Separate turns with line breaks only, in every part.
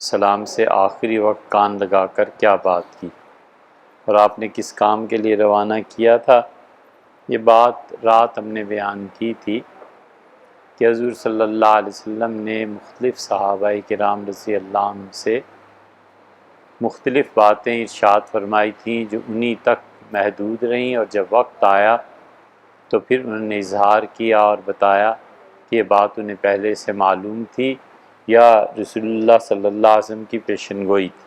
سلام سے آخری وقت کان لگا کر کیا بات کی، اور آپ نے کس کام کے لیے روانہ کیا تھا؟ یہ بات رات ہم نے بیان کی تھی کہ حضور صلی اللہ علیہ وسلم نے مختلف صحابہ کرام رضی اللہ عنہ سے مختلف باتیں ارشاد فرمائی تھیں جو انہی تک محدود رہیں، اور جب وقت آیا تو پھر انہوں نے اظہار کیا اور بتایا کہ یہ بات انہیں پہلے سے معلوم تھی یا رسول اللہ صلی اللہ علیہ وسلم کی پیشن گوئی تھی۔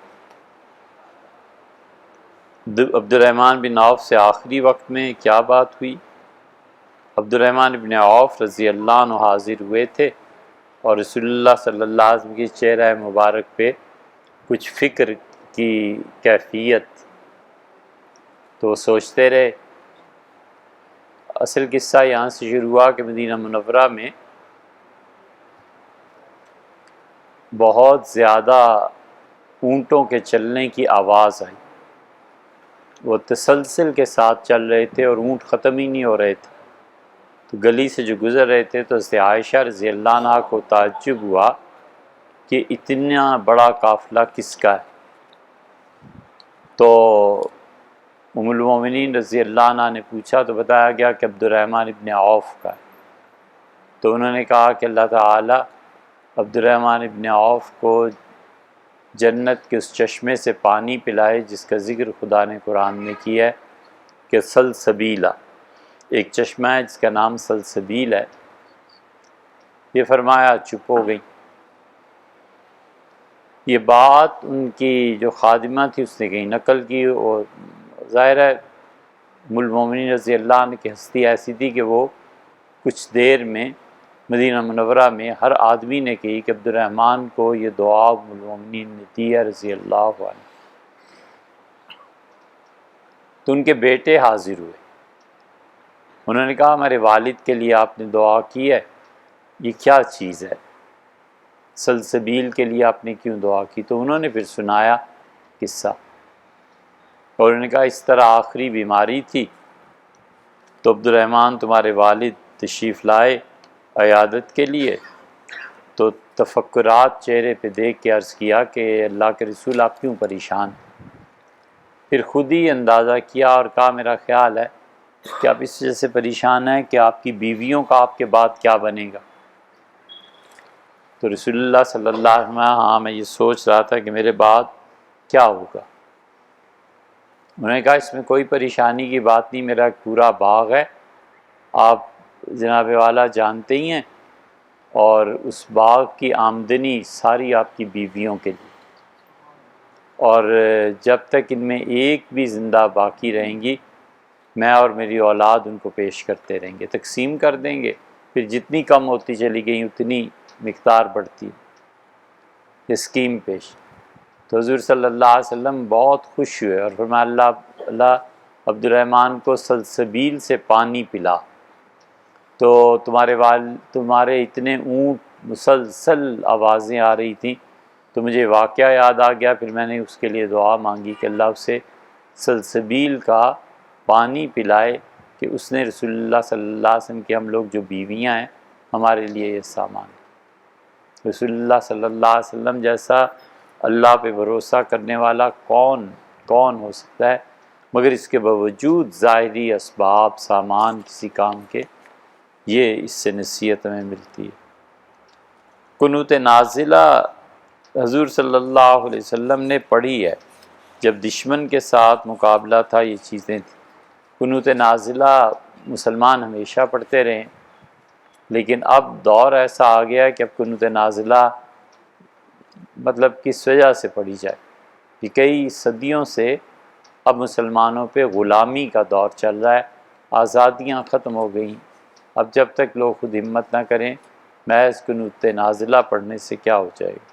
عبد الرحمن بن عوف سے آخری وقت میں کیا بات ہوئی؟ عبد الرحمن بن عوف رضی اللہ عنہ حاضر ہوئے تھے اور رسول اللہ صلی اللہ علیہ وسلم کی چہرہ مبارک پہ کچھ فکر کی کیفیت، تو وہ سوچتے رہے۔ اصل قصہ یہاں سے شروع ہوا کہ مدینہ منورہ میں بہت زیادہ اونٹوں کے چلنے کی آواز آئی، وہ تسلسل کے ساتھ چل رہے تھے اور اونٹ ختم ہی نہیں ہو رہے تھے، تو گلی سے جو گزر رہے تھے تو حضرت عائشہ رضی اللہ عنہا کو تعجب ہوا کہ اتنا بڑا قافلہ کس کا ہے؟ تو ام المومنین رضی اللہ عنہا نے پوچھا تو بتایا گیا کہ عبد الرحمن ابن عوف کا ہے۔ تو انہوں نے کہا کہ اللہ تعالی عبد الرحمن ابن عوف کو جنت کے اس چشمے سے پانی پلائے جس کا ذکر خدا نے قرآن میں کیا ہے کہ سلسبیلا، ایک چشمہ ہے جس کا نام سلسبیل ہے۔ یہ فرمایا چپ ہو گئی۔ یہ بات ان کی جو خادمہ تھی اس نے کہیں نقل کی، اور ظاہر ہے ام المومنین رضی اللہ عنہ کی ہستی ایسی تھی کہ وہ کچھ دیر میں مدینہ منورہ میں ہر آدمی نے کہی کہ عبد الرحمن کو یہ دعا ام المومنین نے دی ہے رضی اللہ عنہ۔ تو ان کے بیٹے حاضر ہوئے، انہوں نے کہا ہمارے والد کے لیے آپ نے دعا کی ہے، یہ کیا چیز ہے؟ سلسبیل کے لیے آپ نے کیوں دعا کی؟ تو انہوں نے پھر سنایا قصہ، اور انہوں نے کہا اس طرح آخری بیماری تھی تو عبد الرحمن تمہارے والد تشریف لائے عیادت کے لیے، تو تفکرات چہرے پہ دیکھ کے عرض کیا کہ اللہ کے رسول آپ کیوں پریشان؟ پھر خود ہی اندازہ کیا اور کہا میرا خیال ہے کہ آپ اس وجہ سے پریشان ہیں کہ آپ کی بیویوں کا آپ کے بعد کیا بنے گا۔ تو رسول اللہ صلی اللہ علیہ وسلم، ہاں میں یہ سوچ رہا تھا کہ میرے بعد کیا ہوگا۔ انہوں نے کہا اس میں کوئی پریشانی کی بات نہیں، میرا ایک پورا باغ ہے، آپ جناب والا جانتے ہی ہیں، اور اس باغ کی آمدنی ساری آپ کی بیویوں کے لیے، اور جب تک ان میں ایک بھی زندہ باقی رہیں گی میں اور میری اولاد ان کو پیش کرتے رہیں گے، تقسیم کر دیں گے، پھر جتنی کم ہوتی چلی گئی اتنی مقدار بڑھتی، یہ اسکیم پیش۔ تو حضور صلی اللہ علیہ وسلم بہت خوش ہوئے اور فرمایا اللہ عبد الرحمن کو سلسبیل سے پانی پلا، تو تمہارے اتنے اونٹ مسلسل آوازیں آ رہی تھیں تو مجھے واقعہ یاد آ گیا، پھر میں نے اس کے لیے دعا مانگی کہ اللہ اسے سلسبیل کا پانی پلائے کہ اس نے رسول اللہ صلی اللہ علیہ وسلم کی ہم لوگ جو بیویاں ہیں ہمارے لیے یہ سامان۔ رسول اللہ صلی اللہ علیہ وسلم جیسا اللہ پہ بھروسہ کرنے والا کون ہو سکتا ہے، مگر اس کے باوجود ظاہری اسباب سامان کسی کام کے، یہ اس سے نصیحت ہمیں ملتی ہے۔ قنوت نازلہ حضور صلی اللہ علیہ وسلم نے پڑھی ہے جب دشمن کے ساتھ مقابلہ تھا، یہ چیزیں تھیں۔ قنوت نازلہ مسلمان ہمیشہ پڑھتے رہے، لیکن اب دور ایسا آ گیا ہے کہ اب قنوت نازلہ مطلب کس وجہ سے پڑھی جائے، کہ کئی صدیوں سے اب مسلمانوں پہ غلامی کا دور چل رہا ہے، آزادیاں ختم ہو گئیں، اب جب تک لوگ خود ہمت نہ کریں محض قنوت نازلہ پڑھنے سے کیا ہو جائے گا۔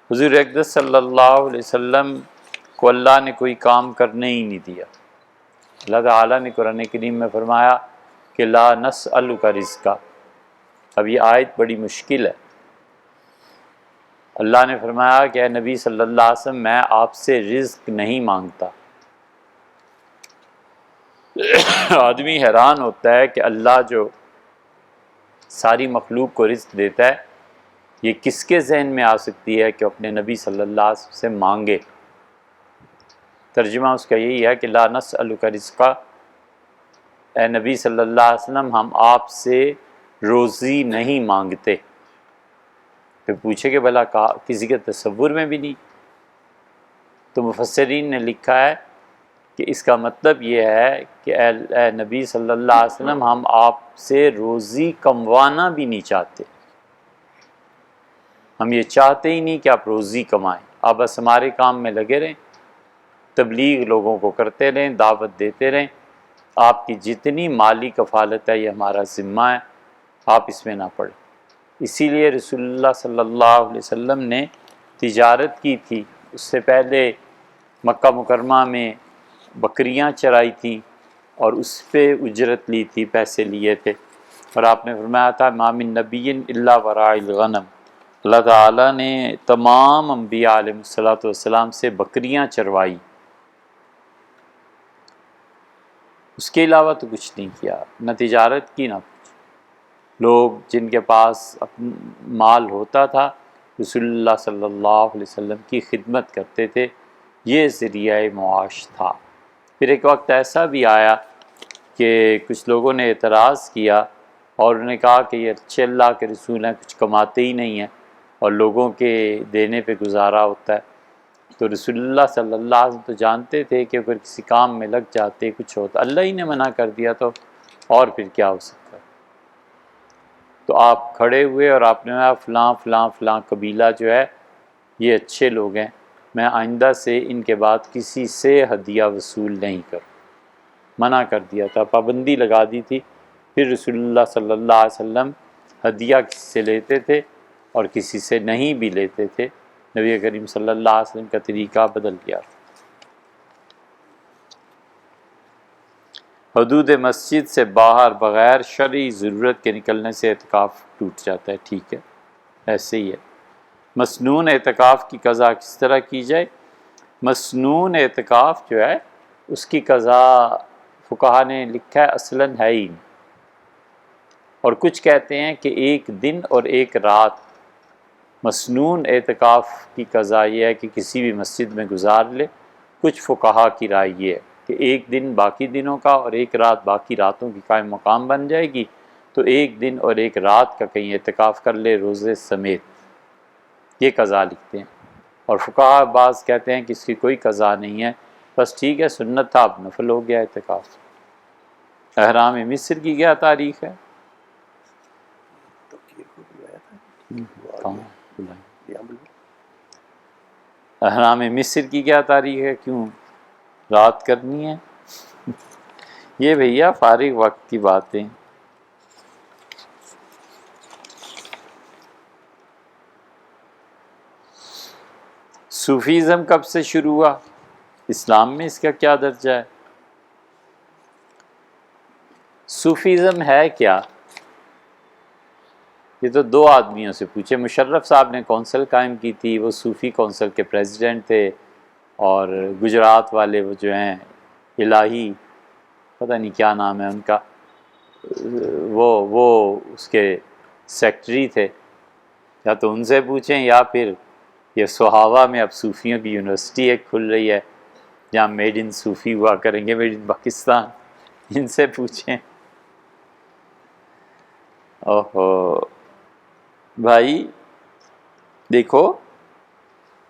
حضور اقدس صلی اللہ علیہ وسلم کو اللہ نے کوئی کام کرنے ہی نہیں دیا۔ اللہ تعالیٰ نے قرآن کریم میں فرمایا کہ لا نسألک رزقا، اب یہ آیت بڑی مشکل ہے۔ اللہ نے فرمایا کہ اے نبی صلی اللہ علیہ وسلم میں آپ سے رزق نہیں مانگتا، آدمی حیران ہوتا ہے کہ اللہ جو ساری مخلوق کو رزق دیتا ہے، یہ کس کے ذہن میں آ سکتی ہے کہ اپنے نبی صلی اللہ علیہ وسلم سے مانگے؟ ترجمہ اس کا یہی ہے کہ لا نسألک رزقا، اے نبی صلی اللہ علیہ وسلم ہم آپ سے روزی نہیں مانگتے۔ پھر پوچھے کہ بھلا کسی کے تصور میں بھی نہیں؟ تو مفسرین نے لکھا ہے کہ اس کا مطلب یہ ہے کہ اے نبی صلی اللہ علیہ وسلم ہم آپ سے روزی کموانا بھی نہیں چاہتے، ہم یہ چاہتے ہی نہیں کہ آپ روزی کمائیں، آپ بس ہمارے کام میں لگے رہیں، تبلیغ لوگوں کو کرتے رہیں، دعوت دیتے رہیں، آپ کی جتنی مالی کفالت ہے یہ ہمارا ذمہ ہے، آپ اس میں نہ پڑیں۔ اسی لیے رسول اللہ صلی اللہ علیہ وسلم نے تجارت کی تھی، اس سے پہلے مکہ مکرمہ میں بکریاں چرائی تھی اور اس پہ اجرت لی تھی، پیسے لیے تھے، اور آپ نے فرمایا تھا ما من نبی الا وراء الغنم، اللہ تعالیٰ نے تمام انبیاء علیہ الصلوۃ والسلام سے بکریاں چروائی، اس کے علاوہ تو کچھ نہیں کیا، نہ تجارت کی نہ کچھ۔ لوگ جن کے پاس مال ہوتا تھا رسول اللہ صلی اللہ علیہ وسلم کی خدمت کرتے تھے، یہ ذریعہ معاش تھا۔ پھر ایک وقت ایسا بھی آیا کہ کچھ لوگوں نے اعتراض کیا اور انہوں نے کہا کہ یہ اچھے اللہ کے رسول ہیں، کچھ کماتے ہی نہیں ہیں اور لوگوں کے دینے پہ گزارا ہوتا ہے۔ تو رسول اللہ صلی اللہ علیہ وسلم تو جانتے تھے کہ اگر کسی کام میں لگ جاتے کچھ ہوتا، اللہ ہی نے منع کر دیا تو اور پھر کیا ہو سکتا ہے۔ تو آپ کھڑے ہوئے اور آپ نے کہا فلاں فلاں فلاں قبیلہ جو ہے یہ اچھے لوگ ہیں، میں آئندہ سے ان کے بعد کسی سے ہدیہ وصول نہیں کروں، منع کر دیا تھا، پابندی لگا دی تھی۔ پھر رسول اللہ صلی اللہ علیہ وسلم ہدیہ کسی سے لیتے تھے اور کسی سے نہیں بھی لیتے تھے، نبی کریم صلی اللہ علیہ وسلم کا طریقہ بدل گیا۔ حدود مسجد سے باہر بغیر شرعی ضرورت کے نکلنے سے اعتکاف ٹوٹ جاتا ہے، ٹھیک ہے، ایسے ہی ہے۔ مسنون اعتکاف کی قضا کس طرح کی جائے؟ مسنون اعتکاف جو ہے اس کی قضا فقہا نے لکھا ہے اصلاً ہے ہی نہیں، اور کچھ کہتے ہیں کہ ایک دن اور ایک رات۔ مسنون اعتکاف کی قضا یہ ہے کہ کسی بھی مسجد میں گزار لے، کچھ فقہا کی رائے یہ ہے کہ ایک دن باقی دنوں کا اور ایک رات باقی راتوں کی قائم مقام بن جائے گی، تو ایک دن اور ایک رات کا کہیں اعتکاف کر لے روزے سمیت، یہ قضا لکھتے ہیں۔ اور فقہا بعض کہتے ہیں کہ اس کی کوئی قضا نہیں ہے، بس ٹھیک ہے سنت تھا اب نفل ہو گیا اعتکاف۔ احرام مصر کی کیا تاریخ ہے؟ احرام مصر کی کیا تاریخ ہے؟ کیوں رات کرنی ہے؟ یہ بھیا فارغ وقت کی باتیں۔ صوفیزم کب سے شروع ہوا؟ اسلام میں اس کا کیا درجہ ہے؟ صوفیزم ہے کیا؟ یہ تو دو آدمیوں سے پوچھے۔ مشرف صاحب نے کونسل قائم کی تھی، وہ صوفی کونسل کے پریزیڈنٹ تھے، اور گجرات والے وہ جو ہیں الہی پتہ نہیں کیا نام ہے ان کا، وہ اس کے سیکٹری تھے۔ یا تو ان سے پوچھیں، یا پھر یہ سہاوا میں اب صوفیوں کی یونیورسٹی ایک کھل رہی ہے جہاں میڈ ان صوفی ہوا کریں گے، میڈ ان پاکستان، ان سے پوچھیں۔ اوہو بھائی دیکھو،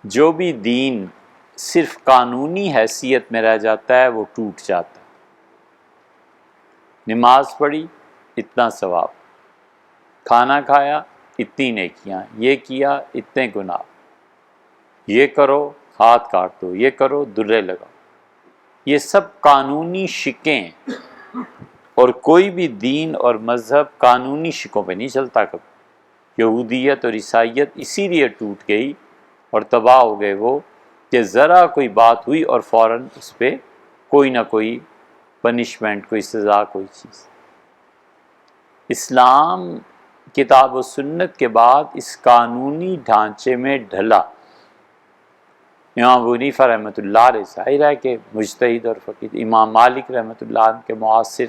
جو بھی دین صرف قانونی حیثیت میں رہ جاتا ہے وہ ٹوٹ جاتا ہے۔ نماز پڑھی اتنا ثواب، کھانا کھایا اتنی نیکیاں، یہ کیا اتنے گناہ، یہ کرو ہاتھ کاٹ دو، یہ کرو درے لگاؤ، یہ سب قانونی شکیں ہیں۔ اور کوئی بھی دین اور مذہب قانونی شکوں پہ نہیں چلتا کبھی۔ یہودیت اور عیسائیت اسی لیے ٹوٹ گئی اور تباہ ہو گئے وہ کہ ذرا کوئی بات ہوئی اور فوراً اس پہ کوئی نہ کوئی پنشمنٹ، کوئی سزا، کوئی چیز۔ اسلام کتاب و سنت کے بعد اس قانونی ڈھانچے میں ڈھلا، امام ابو حنیفہ رحمۃ اللہ علیہ ظاہر ہے کہ مجتہد اور فقیہ، امام مالک رحمۃ اللہ عنہ کے معاصر،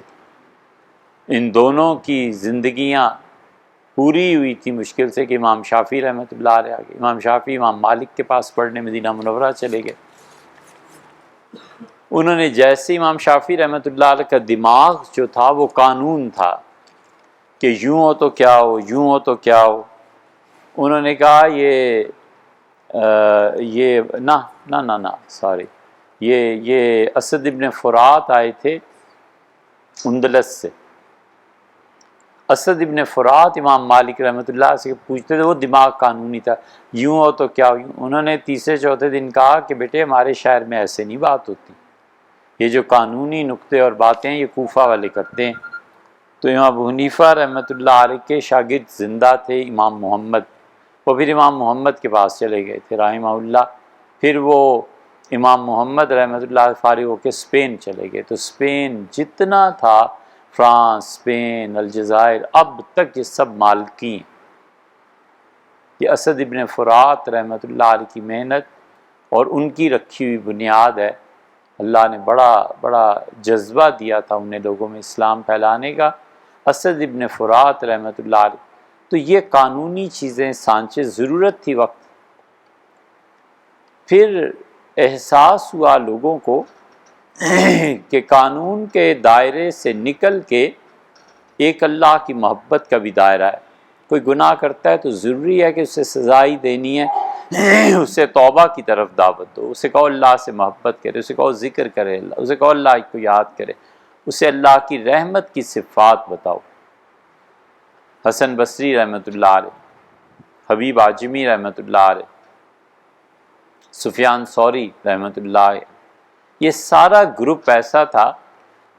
ان دونوں کی زندگیاں پوری ہوئی تھی مشکل سے کہ امام شافعی رحمۃ اللہ علیہ آگے، امام شافعی امام مالک کے پاس پڑھنے مدینہ منورہ چلے گئے۔ انہوں نے جیسے امام شافعی رحمۃ اللہ علیہ کا دماغ جو تھا وہ قانون تھا کہ یوں ہو تو کیا ہو، یوں ہو تو کیا ہو، انہوں نے کہا یہ نہ سوری، یہ اسد ابن فرات آئے تھے اندلس سے، اسد ابن فرات امام مالک رحمۃ اللہ سے پوچھتے تھے، وہ دماغ قانونی تھا، یوں ہو تو کیا ہو۔ انہوں نے تیسرے چوتھے دن کہا کہ بیٹے ہمارے شہر میں ایسے نہیں بات ہوتی، یہ جو قانونی نقطے اور باتیں ہیں یہ کوفہ والے کرتے ہیں۔ تو امام ابو حنیفہ رحمۃ اللہ علیہ کے شاگرد زندہ تھے امام محمد، وہ پھر امام محمد کے پاس چلے گئے تھے رحمہ اللہ، پھر وہ امام محمد رحمۃ اللہ فارغ ہو کے اسپین چلے گئے، تو اسپین جتنا تھا، فرانس، اسپین، الجزائر، اب تک یہ سب مالکی ہیں۔ یہ اسد ابن فرات رحمۃ اللہ علیہ کی محنت اور ان کی رکھی ہوئی بنیاد ہے۔ اللہ نے بڑا جذبہ دیا تھا انہیں لوگوں میں اسلام پھیلانے کا۔ اسد ابن فرات رحمۃ اللہ علیہ، تو یہ قانونی چیزیں سانچے ضرورت تھی وقت۔ پھر احساس ہوا لوگوں کو کہ قانون کے دائرے سے نکل کے ایک اللہ کی محبت کا بھی دائرہ ہے۔ کوئی گناہ کرتا ہے تو ضروری ہے کہ اسے سزا ہی دینی ہے، اسے توبہ کی طرف دعوت دو، اسے کہو اللہ سے محبت کرے، اسے کہو ذکر کرے اللہ، اسے کہو اللہ کو یاد کرے، اسے اللہ کی رحمت کی صفات بتاؤ۔ حسن بصری رحمۃ اللہ علیہ، حبیب عجمی رحمۃ اللہ علیہ، سفیان ثوری رحمۃ اللہ علیہ، یہ سارا گروپ ایسا تھا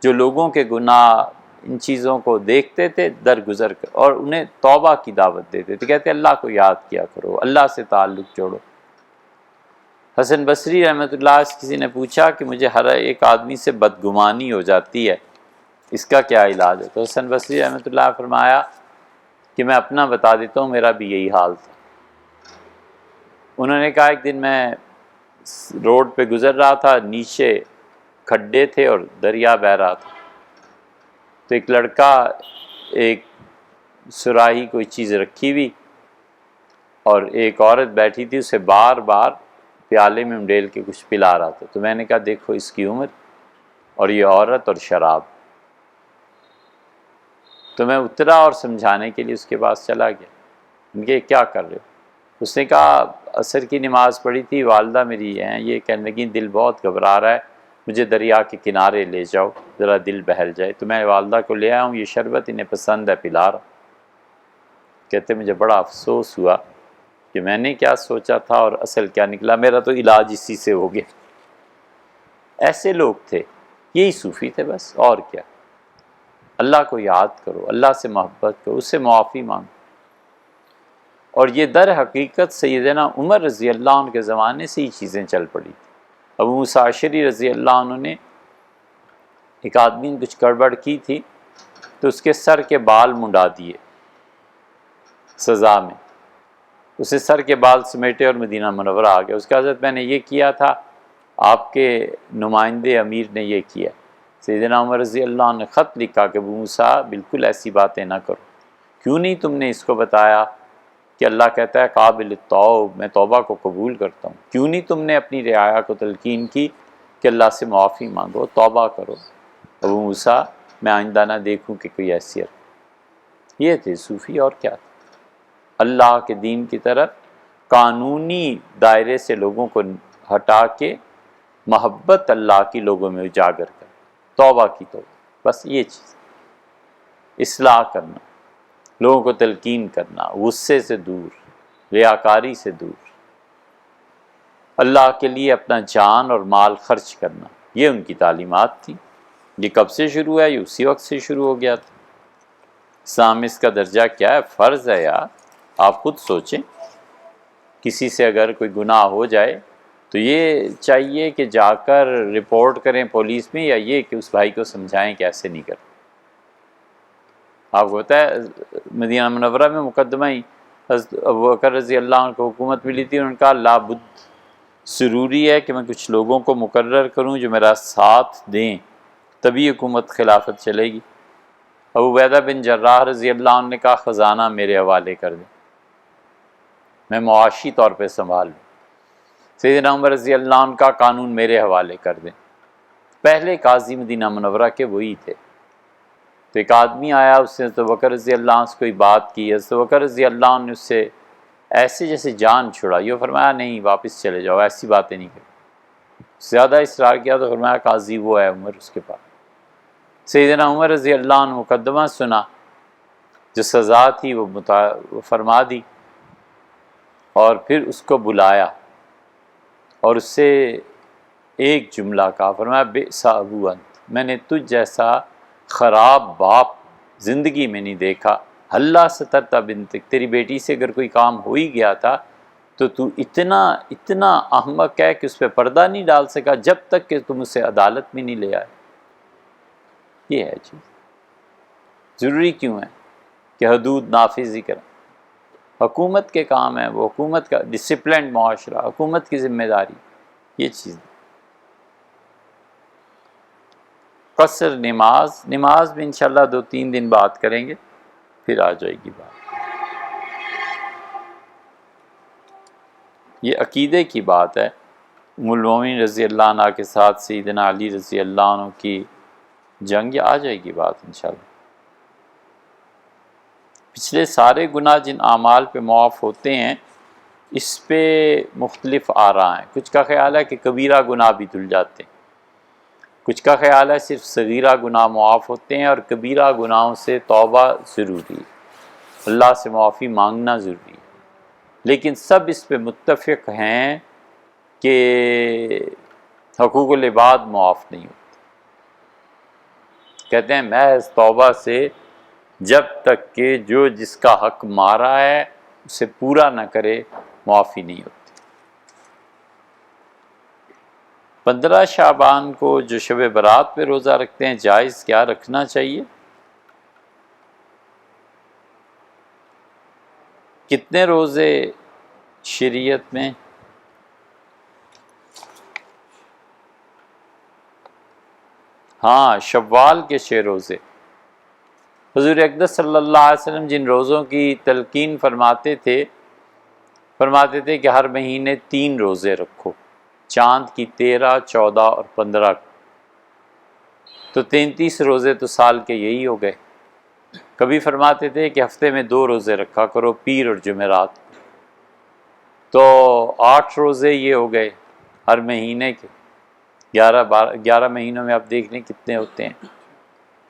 جو لوگوں کے گناہ ان چیزوں کو دیکھتے تھے درگزر کر، اور انہیں توبہ کی دعوت دیتے تھے، کہتے اللہ کو یاد کیا کرو، اللہ سے تعلق جوڑو۔ حسن بصری رحمۃ اللہ سے کسی نے پوچھا کہ مجھے ہر ایک آدمی سے بدگمانی ہو جاتی ہے، اس کا کیا علاج ہے؟ تو حسن بصری رحمۃ اللہ نے فرمایا کہ میں اپنا بتا دیتا ہوں، میرا بھی یہی حال تھا۔ انہوں نے کہا ایک دن میں روڈ پہ گزر رہا تھا، نیچے کھڈے تھے اور دریا بہہ رہا تھا، تو ایک لڑکا ایک سراہی کوئی چیز رکھی ہوئی اور ایک عورت بیٹھی تھی، اسے بار بار پیالے میں انڈیل کے کچھ پلا رہا تھا۔ تو میں نے کہا دیکھو اس کی عمر اور یہ عورت اور شراب۔ تو میں اترا اور سمجھانے کے لیے اس کے پاس چلا گیا، ان کے کیا کر رہے ہو؟ اس نے کہا عصر کی نماز پڑھی تھی، والدہ میری ہیں، یہ کہنے لگی دل بہت گھبرا رہا ہے، مجھے دریا کے کنارے لے جاؤ ذرا دل بہل جائے۔ تو میں والدہ کو لے آیا ہوں، یہ شربت انہیں پسند ہے پلا رہا۔ کہتے مجھے بڑا افسوس ہوا کہ میں نے کیا سوچا تھا اور اصل کیا نکلا، میرا تو علاج اسی سے ہو گیا۔ ایسے لوگ تھے، یہی صوفی تھے بس، اور کیا۔ اللہ کو یاد کرو، اللہ سے محبت کرو، اس سے معافی مانگو۔ اور یہ در حقیقت سیدنا عمر رضی اللہ عنہ کے زمانے سے ہی چیزیں چل پڑی تھی۔ ابو موسیٰ اشعری رضی اللہ عنہ نے ایک آدمی نے کچھ گڑبڑ کی تھی تو اس کے سر کے بال منڈا دیے سزا میں، اسے سر کے بال سمیٹے اور مدینہ منورہ آ گیا۔ اس کا حضرت میں نے یہ کیا تھا، آپ کے نمائندے امیر نے یہ کیا۔ سیدنا عمر رضی اللہ عنہ نے خط لکھا کہ ابو موسیٰ بالکل ایسی باتیں نہ کرو، کیوں نہیں تم نے اس کو بتایا کہ اللہ کہتا ہے قابل التوب، میں توبہ کو قبول کرتا ہوں، کیوں نہیں تم نے اپنی رعایا کو تلقین کی کہ اللہ سے معافی مانگو، توبہ کرو۔ ابو موسیٰ میں آئندہ نہ دیکھوں کہ کوئی حیثیت۔ یہ تھے صوفی، اور کیا تھا؟ اللہ کے دین کی طرف قانونی دائرے سے لوگوں کو ہٹا کے محبت اللہ کی لوگوں میں اجاگر کر، توبہ کی توبہ، بس یہ چیز، اصلاح کرنا، لوگوں کو تلقین کرنا، غصے سے دور، ریاکاری سے دور، اللہ کے لیے اپنا جان اور مال خرچ کرنا، یہ ان کی تعلیمات تھی۔ یہ کب سے شروع ہے؟ یہ اسی وقت سے شروع ہو گیا تھا۔ اسلام میں اس کا درجہ کیا ہے؟ فرض ہے یار، آپ خود سوچیں۔ کسی سے اگر کوئی گناہ ہو جائے تو یہ چاہیے کہ جا کر رپورٹ کریں پولیس میں، یا یہ کہ اس بھائی کو سمجھائیں کہ ایسے نہیں کریں۔ آپ کو پتہ ہے مدینہ منورہ میں مقدمہ ہی حضرت ابوبکر رضی اللہ عنہ کو حکومت ملی تھی، انہوں نے کہا لا بد ضروری ہے کہ میں کچھ لوگوں کو مقرر کروں جو میرا ساتھ دیں، تبھی حکومت خلافت چلے گی۔ ابو عبیدہ بن جراح رضی اللہ عنہ نے کہا خزانہ میرے حوالے کر دیں، میں معاشی طور پہ سنبھال لوں۔ سیدنا عمر رضی اللہ عنہ کا قانون میرے حوالے کر دیں۔ پہلے قاضی مدینہ منورہ کے وہی تھے۔ تو ایک آدمی آیا، اس نے حضرت ابوبکر رضی اللہ عنہ سے کوئی بات کی، حضرت ابوبکر رضی اللہ عنہ نے اس سے ایسے جیسے جان چھڑائی اور فرمایا نہیں واپس چلے جاؤ، ایسی باتیں نہیں کریں۔ زیادہ اصرار کیا تو فرمایا قاضی وہ ہے عمر، اس کے پاس۔ سیدنا عمر رضی اللہ عنہ مقدمہ سنا، جو سزا تھی وہ فرما دی، اور پھر اس کو بلایا اور اس سے ایک جملہ کہا، فرمایا بئس ابو انت، میں نے تجھ جیسا خراب باپ زندگی میں نہیں دیکھا۔ ہلا سترت بنتک، تیری بیٹی سے اگر کوئی کام ہو ہی گیا تھا تو تو اتنا احمق ہے کہ اس پہ پردہ نہیں ڈال سکا جب تک کہ تم اسے عدالت میں نہیں لے آئے۔ یہ ہے چیز، ضروری کیوں ہے کہ حدود نافذ ہی کریں؟ حکومت کے کام ہے، وہ حکومت کا ڈسپلنڈ معاشرہ، حکومت کی ذمہ داری، یہ چیز۔ قصر نماز میں انشاءاللہ 2-3 دن بات کریں گے، پھر آ جائے گی بات۔ یہ عقیدے کی بات ہے۔ ام المومنین رضی اللہ عنہ کے ساتھ سیدنا علی رضی اللہ عنہ کی جنگ، آ جائے گی بات انشاءاللہ۔ پچھلے سارے گناہ جن اعمال پہ معاف ہوتے ہیں، اس پہ مختلف آراء ہیں۔ کچھ کا خیال ہے کہ کبیرہ گناہ بھی دھل جاتے ہیں، کچھ کا خیال ہے صرف صغیرہ گناہ معاف ہوتے ہیں، اور کبیرہ گناہوں سے توبہ ضروری ہے، اللہ سے معافی مانگنا ضروری ہے۔ لیکن سب اس پہ متفق ہیں کہ حقوق العباد معاف نہیں ہوتے۔ کہتے ہیں محض توبہ سے جب تک کہ جو جس کا حق مارا ہے اسے پورا نہ کرے معافی نہیں ہوتی۔ 15 شعبان کو جو شب برات پہ روزہ رکھتے ہیں، جائز کیا رکھنا چاہیے؟ کتنے روزے شریعت میں؟ ہاں، شوال کے 6 روزے۔ حضور اقدس صلی اللہ علیہ وسلم جن روزوں کی تلقین فرماتے تھے کہ ہر مہینے 3 روزے رکھو، چاند کی 13، 14 اور 15 کو۔ تو 33 روزے تو سال کے یہی ہو گئے۔ کبھی فرماتے تھے کہ ہفتے میں 2 روزے رکھا کرو، پیر اور جمعرات، تو 8 روزے یہ ہو گئے ہر مہینے کے۔ 11 مہینوں میں آپ دیکھ لیں کتنے ہوتے ہیں۔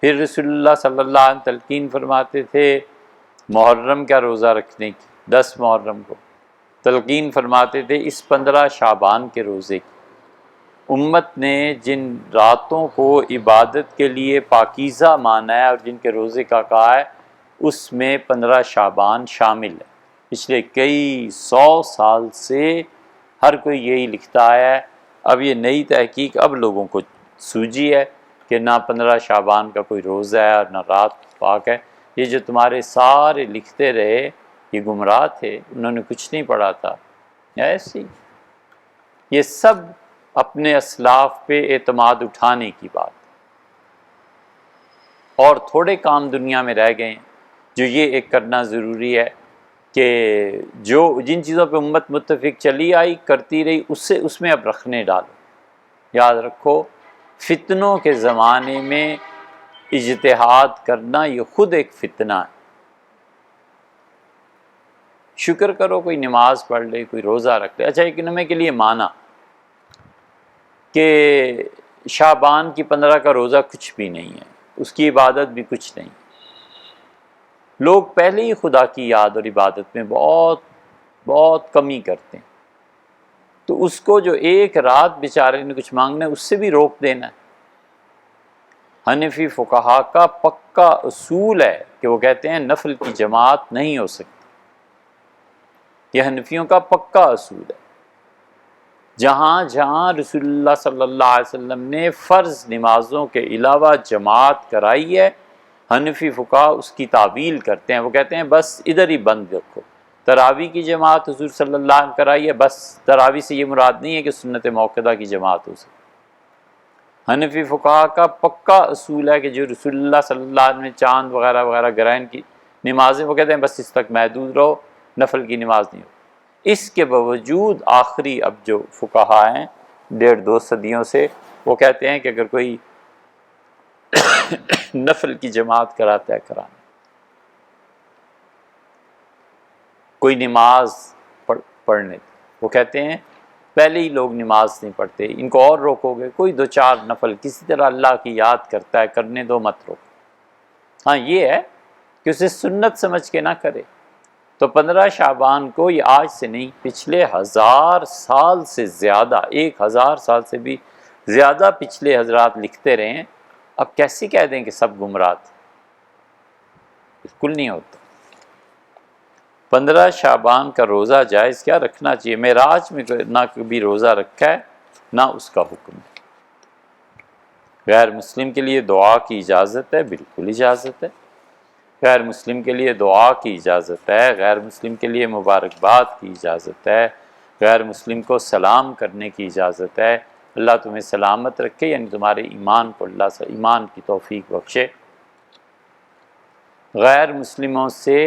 پھر رسول اللہ صلی اللہ علیہ وسلم تلقین فرماتے تھے محرم کا روزہ رکھنے کی، 10 محرم کو۔ تلقین فرماتے تھے اس 15 شعبان کے روزے کی۔ امت نے جن راتوں کو عبادت کے لیے پاکیزہ مانا ہے اور جن کے روزے کا کہا ہے، اس میں 15 شعبان شامل ہے۔ پچھلے کئی 100 سال سے ہر کوئی یہی لکھتا ہے۔ اب یہ نئی تحقیق اب لوگوں کو سوجی ہے کہ نہ 15 شعبان کا کوئی روزہ ہے اور نہ رات پاک ہے۔ یہ جو تمہارے سارے لکھتے رہے یہ گمراہ تھے، انہوں نے کچھ نہیں پڑھا تھا، ایسے ہی۔ یہ سب اپنے اسلاف پہ اعتماد اٹھانے کی بات، اور تھوڑے کام دنیا میں رہ گئے ہیں جو یہ ایک کرنا ضروری ہے کہ جن چیزوں پہ امت متفق چلی آئی کرتی رہی، اس میں اب رکھنے ڈالو۔ یاد رکھو فتنوں کے زمانے میں اجتہاد کرنا یہ خود ایک فتنہ ہے۔ شکر کرو کوئی نماز پڑھ لے، کوئی روزہ رکھ لے۔ اچھا، ایک نمے کے لیے مانا کہ شعبان کی 15 کا روزہ کچھ بھی نہیں ہے، اس کی عبادت بھی کچھ نہیں۔ لوگ پہلے ہی خدا کی یاد اور عبادت میں بہت بہت کمی کرتے ہیں، تو اس کو جو ایک رات بیچارے نے کچھ مانگنا ہے اس سے بھی روک دینا ہے۔ حنفی فقہا کا پکا اصول ہے کہ وہ کہتے ہیں نفل کی جماعت نہیں ہو سکتی، یہ حنفیوں کا پکا اصول ہے۔ جہاں جہاں رسول اللہ صلی اللہ علیہ وسلم نے فرض نمازوں کے علاوہ جماعت کرائی ہے، حنفی فقہا اس کی تعویل کرتے ہیں، وہ کہتے ہیں بس ادھر ہی بند رکھو، تراویح کی جماعت حضور صلی اللہ علیہ وسلم کرائی ہے، بس تراویح سے یہ مراد نہیں ہے کہ سنت موقدہ کی جماعت ہو سکے۔ حنفی فقہا کا پکا اصول ہے کہ جو رسول اللہ صلی اللہ علیہ وسلم نے چاند وغیرہ وغیرہ گرہن کی نمازیں، وہ کہتے ہیں بس اس تک محدود رہو، نفل کی نماز نہیں ہو۔ اس کے باوجود آخری اب جو فقہا ہیں 1.5-2 صدیوں سے، وہ کہتے ہیں کہ اگر کوئی نفل کی جماعت کراتا ہے کرانا، کوئی نماز پڑھنے، وہ کہتے ہیں پہلے ہی لوگ نماز نہیں پڑھتے، ان کو اور روکو گے، کوئی 2-4 نفل کسی طرح اللہ کی یاد کرتا ہے کرنے دو، مت روکو۔ ہاں یہ ہے کہ اسے سنت سمجھ کے نہ کرے۔ تو 15 شعبان کو یہ آج سے نہیں، پچھلے 1000 سال سے زیادہ، 1000 سال سے بھی زیادہ پچھلے حضرات لکھتے رہے ہیں۔ اب کیسے کہہ دیں کہ سب گمراہ تھے؟ بالکل نہیں ہوتا۔ 15 شعبان کا روزہ جائز کیا رکھنا چاہیے؟ معراج میں نہ کبھی روزہ رکھا ہے نہ اس کا حکم ہے۔ غیر مسلم کے لیے دعا کی اجازت ہے، بالکل اجازت ہے۔ غیر مسلم کے لیے دعا کی اجازت ہے، غیر مسلم کے لیے مبارکباد کی اجازت ہے، غیر مسلم کو سلام کرنے کی اجازت ہے۔ اللہ تمہیں سلامت رکھے، یعنی تمہارے ایمان کو اللہ سے ایمان کی توفیق بخشے۔ غیر مسلموں سے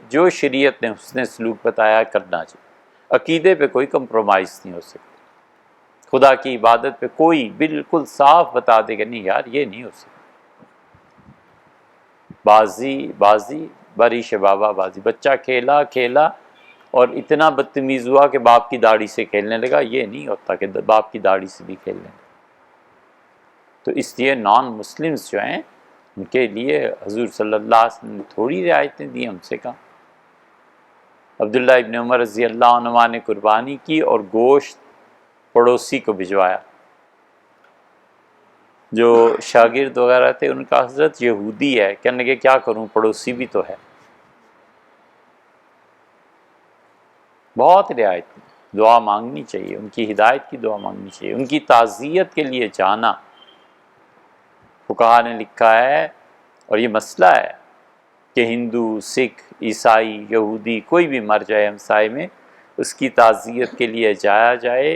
جو شریعت نے حسن سلوک بتایا کرنا چاہیے۔ عقیدے پہ کوئی کمپرومائز نہیں ہو سکتا۔ خدا کی عبادت پہ کوئی بالکل صاف بتا دے کہ نہیں یار یہ نہیں ہو سکتا۔ بازی بارش بابا بازی، بچہ کھیلا اور اتنا بدتمیز ہوا کہ باپ کی داڑھی سے کھیلنے لگا، یہ نہیں ہوتا کہ باپ کی داڑھی سے بھی کھیلنے لگا۔ تو اس لیے نان مسلمز جو ہیں ان کے لیے حضور صلی اللہ علیہ وسلم نے تھوڑی رعایتیں دی، ہم سے کہاں۔ عبداللہ ابن عمر رضی اللہ عنہ نے قربانی کی اور گوشت پڑوسی کو بھجوایا۔ جو شاگرد وغیرہ تھے ان کا حضرت یہودی ہے، کہنے لگے کیا کروں، پڑوسی بھی تو ہے۔ بہت رعایت، دعا مانگنی چاہیے، ان کی ہدایت کی دعا مانگنی چاہیے، ان کی تعزیت کے لیے جانا۔ فقہا نے لکھا ہے اور یہ مسئلہ ہے کہ ہندو، سکھ، عیسائی، یہودی کوئی بھی مر جائے ہمسائے میں، اس کی تعزیت کے لیے جایا جائے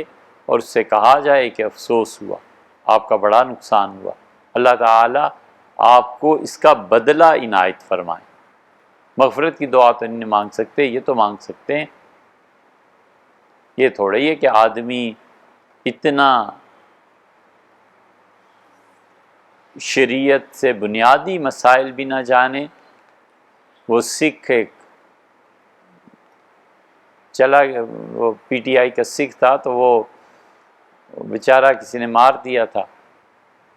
اور اس سے کہا جائے کہ افسوس ہوا، آپ کا بڑا نقصان ہوا، اللہ تعالیٰ آپ کو اس کا بدلہ عنایت فرمائے۔ مغفرت کی دعا تو نہیں مانگ سکتے، یہ تو مانگ سکتے ہیں۔ یہ تھوڑا ہی ہے کہ آدمی اتنا شریعت سے بنیادی مسائل بھی نہ جانے۔ وہ سکھ ایک چلا گیا، وہ پی ٹی آئی کا سکھ تھا، تو وہ بیچارہ کسی نے مار دیا تھا،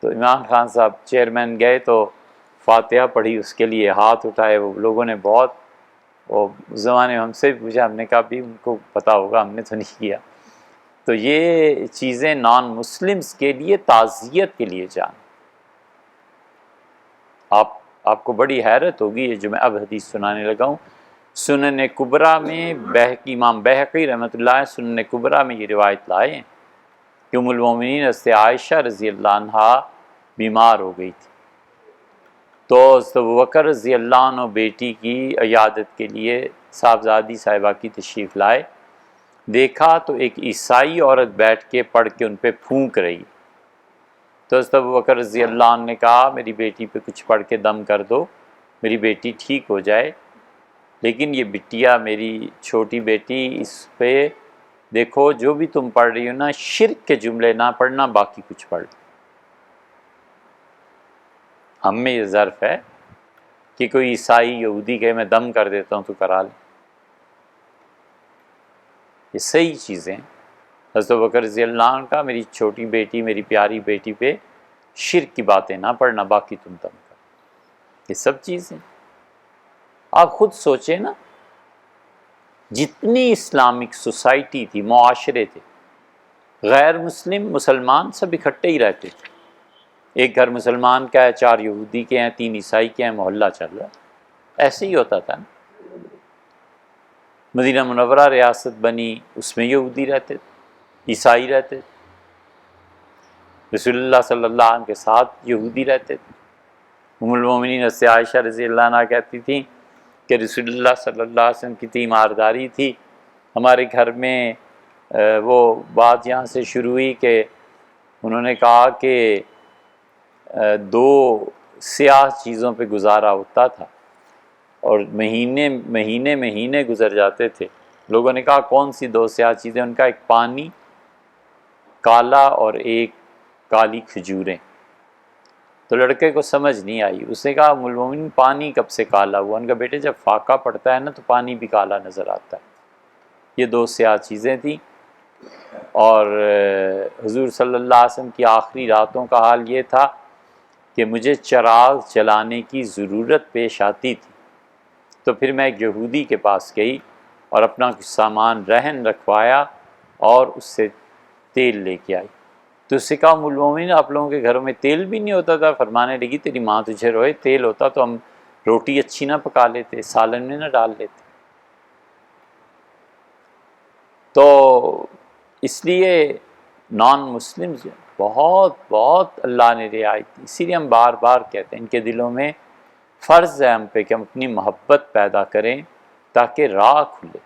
تو عمران خان صاحب چیئرمین گئے تو فاتحہ پڑھی، اس کے لیے ہاتھ اٹھائے، وہ لوگوں نے بہت، وہ زمانے میں ہم سے بھی پوچھا، ہم نے کہا بھی ان کو پتہ ہوگا، ہم نے تو نہیں کیا۔ تو یہ چیزیں نان مسلمز کے لیے تعزیت کے لیے جان۔ آپ کو بڑی حیرت ہوگی یہ جو میں اب حدیث سنانے لگا ہوں، سنن کبریٰ میں امام بہقی رحمۃ اللہ علیہ سنن کبریٰ میں یہ روایت لائے ہیں کہ ام المومنین حضرت عائشہ رضی اللہ عنہا بیمار ہو گئی تھی، تو حضرت ابوبکر رضی اللہ عنہ بیٹی کی عیادت کے لیے صاحبزادی صاحبہ کی تشریف لائے، دیکھا تو ایک عیسائی عورت بیٹھ کے پڑھ کے ان پہ پھونک رہی، تو حضرت ابوبکر رضی اللہ عنہ نے کہا میری بیٹی پہ کچھ پڑھ کے دم کر دو، میری بیٹی ٹھیک ہو جائے، لیکن یہ بٹیا میری چھوٹی بیٹی، اس پہ دیکھو جو بھی تم پڑھ رہی ہو نا، شرک کے جملے نہ پڑھنا، باقی کچھ پڑھ۔ ہم میں یہ ظرف ہے کہ کوئی عیسائی یہودی کہ میں دم کر دیتا ہوں تو کرا لے، یہ صحیح چیزیں ہیں۔ حضرت ابوبکر رضی اللہ عنہ کا میری چھوٹی بیٹی، میری پیاری بیٹی پہ شرک کی باتیں نہ پڑھنا، باقی تم دم کر، یہ سب چیزیں آپ خود سوچیں نا، جتنی اسلامک سوسائٹی تھی، معاشرے تھے، غیر مسلم مسلمان سب اکٹھے ہی رہتے تھے، ایک گھر مسلمان کا ہے، 4 یہودی کے ہیں، 3 عیسائی کے ہیں، محلہ چل رہا ہے، ایسے ہی ہوتا تھا نا۔ مدینہ منورہ ریاست بنی، اس میں یہودی رہتے تھے، عیسائی رہتے تھے، رسول اللہ صلی اللہ علیہ وسلم کے ساتھ یہودی رہتے تھے۔ ام المومنین حضرت عائشہ رضی اللہ عنہ کہتی تھیں کہ رسول اللہ صلی اللہ علیہ وسلم کی تیمارداری تھی. ہمارے گھر میں وہ بات یہاں سے شروع ہوئی کہ انہوں نے کہا کہ 2 سیاہ چیزوں پہ گزارا ہوتا تھا اور مہینے گزر جاتے تھے. لوگوں نے کہا کون سی 2 سیاہ چیزیں؟ ان کا ایک پانی کالا اور ایک کالی کھجوریں. تو لڑکے کو سمجھ نہیں آئی. اس نے کہا ام المومنین پانی کب سے کالا ہوا؟ ان کا بیٹے جب فاقہ پڑتا ہے نا تو پانی بھی کالا نظر آتا ہے. یہ 2 سیاہ چیزیں تھیں. اور حضور صلی اللہ علیہ وسلم کی آخری راتوں کا حال یہ تھا کہ مجھے چراغ جلانے کی ضرورت پیش آتی تھی. تو پھر میں ایک یہودی کے پاس گئی اور اپنا کچھ سامان رہن رکھوایا اور اس سے تیل لے کے آئی. تو اس سے کہا ام المومنین آپ لوگوں کے گھروں میں تیل بھی نہیں ہوتا تھا؟ فرمانے لگی تیری ماں تجھے روئے، تیل ہوتا تو ہم روٹی اچھی نہ پکا لیتے، سالن میں نہ ڈال لیتے. تو اس لیے نان مسلم بہت اللہ نے رعایت دی. اسی لیے ہم بار بار کہتے ہیں ان کے دلوں میں فرض ہے ہم پہ کہ ہم اپنی محبت پیدا کریں تاکہ راہ کھلے،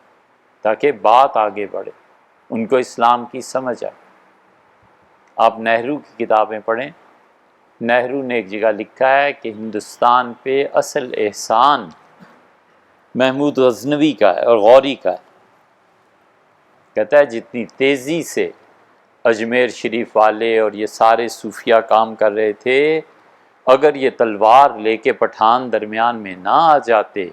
تاکہ بات آگے بڑھے، ان کو اسلام کی سمجھ آئے. آپ نہرو کی کتابیں پڑھیں. نہرو نے ایک جگہ لکھا ہے کہ ہندوستان پہ اصل احسان محمود غزنوی کا ہے اور غوری کا ہے. کہتا ہے جتنی تیزی سے اجمیر شریف والے اور یہ سارے صوفیہ کام کر رہے تھے، اگر یہ تلوار لے کے پٹھان درمیان میں نہ آ جاتے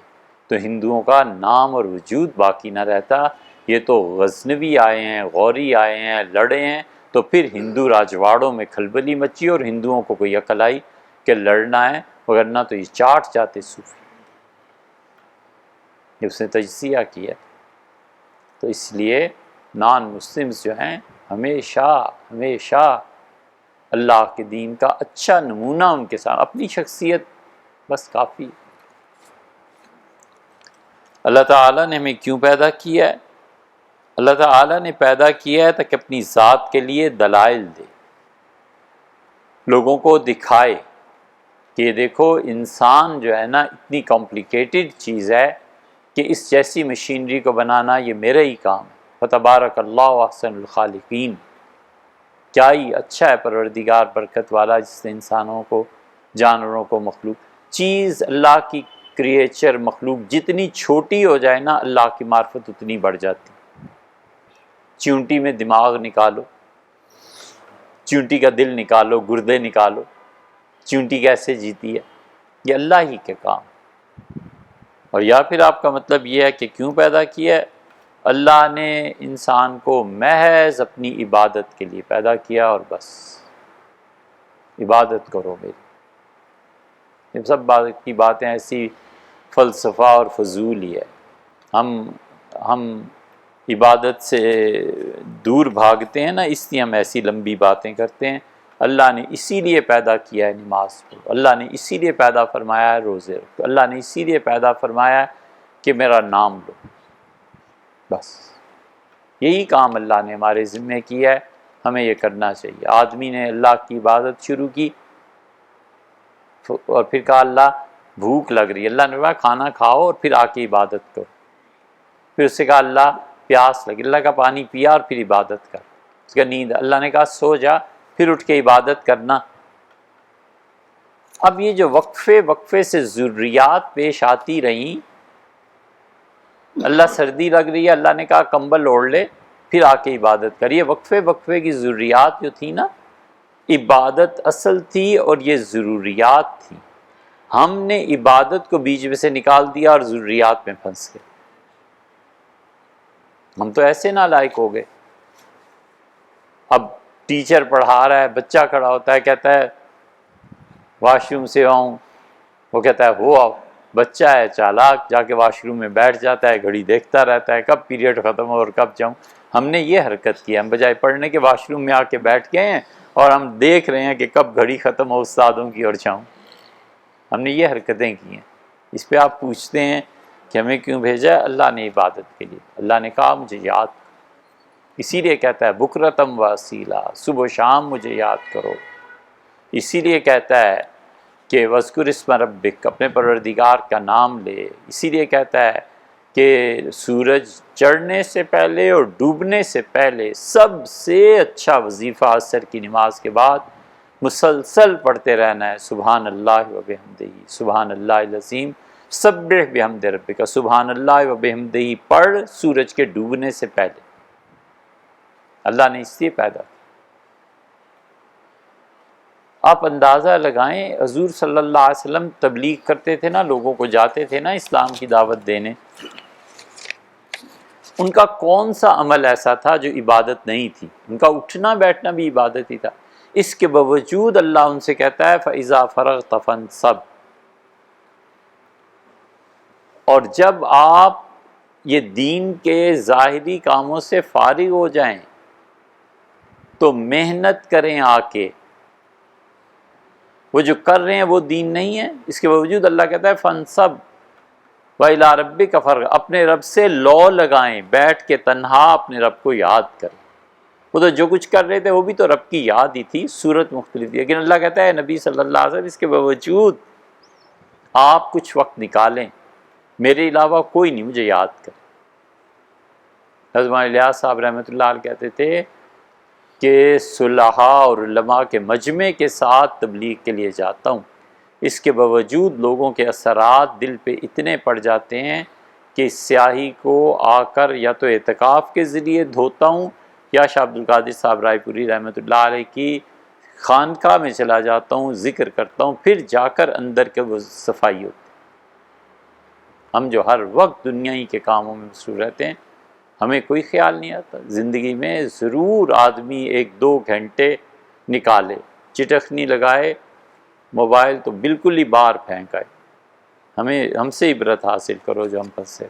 تو ہندوؤں کا نام اور وجود باقی نہ رہتا. یہ تو غزنوی آئے ہیں، غوری آئے ہیں، لڑے ہیں، تو پھر ہندو راجواڑوں میں کھلبلی مچی اور ہندوؤں کو کوئی عقل آئی کہ لڑنا ہے، ورنہ تو یہ چاٹ جاتے صوفی. اس نے تجزیہ کیا. تو اس لیے نان مسلمز جو ہیں ہمیشہ اللہ کے دین کا اچھا نمونہ ان کے ساتھ، اپنی شخصیت بس کافی. اللہ تعالیٰ نے ہمیں کیوں پیدا کیا ہے؟ اللہ تعالیٰ نے پیدا کیا ہے تاکہ اپنی ذات کے لیے دلائل دے، لوگوں کو دکھائے کہ دیکھو انسان جو ہے نا اتنی کمپلیکیٹڈ چیز ہے کہ اس جیسی مشینری کو بنانا یہ میرا ہی کام ہے. فتبارک اللہ احسن الخالقین. کیا ہی اچھا ہے پروردگار برکت والا جس نے انسانوں کو، جانوروں کو، مخلوق چیز اللہ کی کریچر مخلوق جتنی چھوٹی ہو جائے نا اللہ کی معرفت اتنی بڑھ جاتی. چیونٹی میں دماغ نکالو، چیونٹی کا دل نکالو، گردے نکالو، چیونٹی کیسے جیتی ہے؟ یہ اللہ ہی کے کام. اور یا پھر آپ کا مطلب یہ ہے کہ کیوں پیدا کیا ہے؟ اللہ نے انسان کو محض اپنی عبادت کے لیے پیدا کیا اور بس عبادت کرو میری. یہ سب بات کی باتیں ایسی فلسفہ اور فضول ہی ہے. ہم عبادت سے دور بھاگتے ہیں نا، اس لیے ہم ایسی لمبی باتیں کرتے ہیں. اللہ نے اسی لیے پیدا کیا ہے نماز پڑھو، اللہ نے اسی لیے پیدا فرمایا ہے روزے رکھو، اللہ نے اسی لیے پیدا فرمایا ہے کہ میرا نام لو. بس یہی کام اللہ نے ہمارے ذمہ کیا ہے، ہمیں یہ کرنا چاہیے. آدمی نے اللہ کی عبادت شروع کی اور پھر کہا اللہ بھوک لگ رہی ہے، اللہ نے کہا کھانا کھاؤ اور پھر آ کے عبادت کرو. پھر اس سے کہا اللہ پیاس لگی، اللہ کا پانی پیا اور پھر عبادت کر. اس کا نیند، اللہ نے کہا سو جا پھر اٹھ کے عبادت کرنا. اب یہ جو وقفے سے ضروریات پیش آتی رہیں، اللہ سردی لگ رہی ہے، اللہ نے کہا کمبل اوڑھ لے پھر آ کے عبادت کر. یہ وقفے کی ضروریات جو تھی نا، عبادت اصل تھی اور یہ ضروریات تھی. ہم نے عبادت کو بیچ میں سے نکال دیا اور ضروریات میں پھنس گئے. ہم تو ایسے نالائق ہو گئے. اب ٹیچر پڑھا رہا ہے، بچہ کھڑا ہوتا ہے کہتا ہے واش روم سے آؤں، وہ کہتا ہے ہو آؤ. بچہ ہے چالاک، جا کے واش روم میں بیٹھ جاتا ہے، گھڑی دیکھتا رہتا ہے کب پیریڈ ختم ہو اور کب جاؤں. ہم نے یہ حرکت کی ہے، ہم بجائے پڑھنے کے واش روم میں آ کے بیٹھ گئے ہیں اور ہم دیکھ رہے ہیں کہ کب گھڑی ختم ہو استادوں کی اور جاؤں. ہم نے یہ حرکتیں کی ہیں. اس پہ آپ پوچھتے ہیں کہ ہمیں کیوں بھیجا ہے؟ اللہ نے عبادت کے لیے. اللہ نے کہا مجھے یاد کرو، اسی لیے کہتا ہے بکرتم و اصیلا، صبح و شام مجھے یاد کرو. اسی لیے کہتا ہے کہ وذکر اسم ربک، اپنے پروردگار کا نام لے. اسی لیے کہتا ہے کہ سورج چڑھنے سے پہلے اور ڈوبنے سے پہلے سب سے اچھا وظیفہ عصر کی نماز کے بعد مسلسل پڑھتے رہنا ہے سبحان اللہ و بحمدہ، سبحان اللہ العظیم، سبح بحمد ربک، سبحان اللہ و بحمدہ پڑھ سورج کے ڈوبنے سے پہلے. اللہ نے اس لیے پیدا کیا. آپ اندازہ لگائیں حضور صلی اللہ علیہ وسلم تبلیغ کرتے تھے نا، لوگوں کو جاتے تھے نا اسلام کی دعوت دینے، ان کا کون سا عمل ایسا تھا جو عبادت نہیں تھی؟ ان کا اٹھنا بیٹھنا بھی عبادت ہی تھا. اس کے باوجود اللہ ان سے کہتا ہے فَإِذَا فَرَغْتَ فَانْصَبْ. اور جب آپ یہ دین کے ظاہری کاموں سے فارغ ہو جائیں تو محنت کریں آ کے. وہ جو کر رہے ہیں وہ دین نہیں ہے. اس کے باوجود اللہ کہتا ہے فَانْصَبْ وَإِلَىٰ رَبِّكَ فَارْغَب، اپنے رب سے لو لگائیں، بیٹھ کے تنہا اپنے رب کو یاد کریں. وہ تو جو کچھ کر رہے تھے وہ بھی تو رب کی یاد ہی تھی، صورت مختلف تھی، لیکن اللہ کہتا ہے نبی صلی اللہ علیہ وسلم اس کے باوجود آپ کچھ وقت نکالیں، میرے علاوہ کوئی نہیں مجھے یاد کرے. حضرت مولانا الیاس صاحب رحمۃ اللہ علیہ کہتے تھے کہ صلحاء اور علماء کے مجمع کے ساتھ تبلیغ کے لیے جاتا ہوں، اس کے باوجود لوگوں کے اثرات دل پہ اتنے پڑ جاتے ہیں کہ اس سیاہی کو آ کر یا تو اعتکاف کے ذریعے دھوتا ہوں یا شاہ عبد القادر صاحب رائے پوری رحمۃ اللہ علیہ کی خانقاہ میں چلا جاتا ہوں، ذکر کرتا ہوں، پھر جا کر اندر کے وہ صفائی ہوتی. ہم جو ہر وقت دنیا ہی کے کاموں میں مصروف رہتے ہیں، ہمیں کوئی خیال نہیں آتا. زندگی میں ضرور آدمی 1-2 گھنٹے نکالے، چٹخنی لگائے، موبائل تو بالکل ہی باہر پھینک آئے. ہم سے عبرت حاصل کرو جو ہم پھنسے.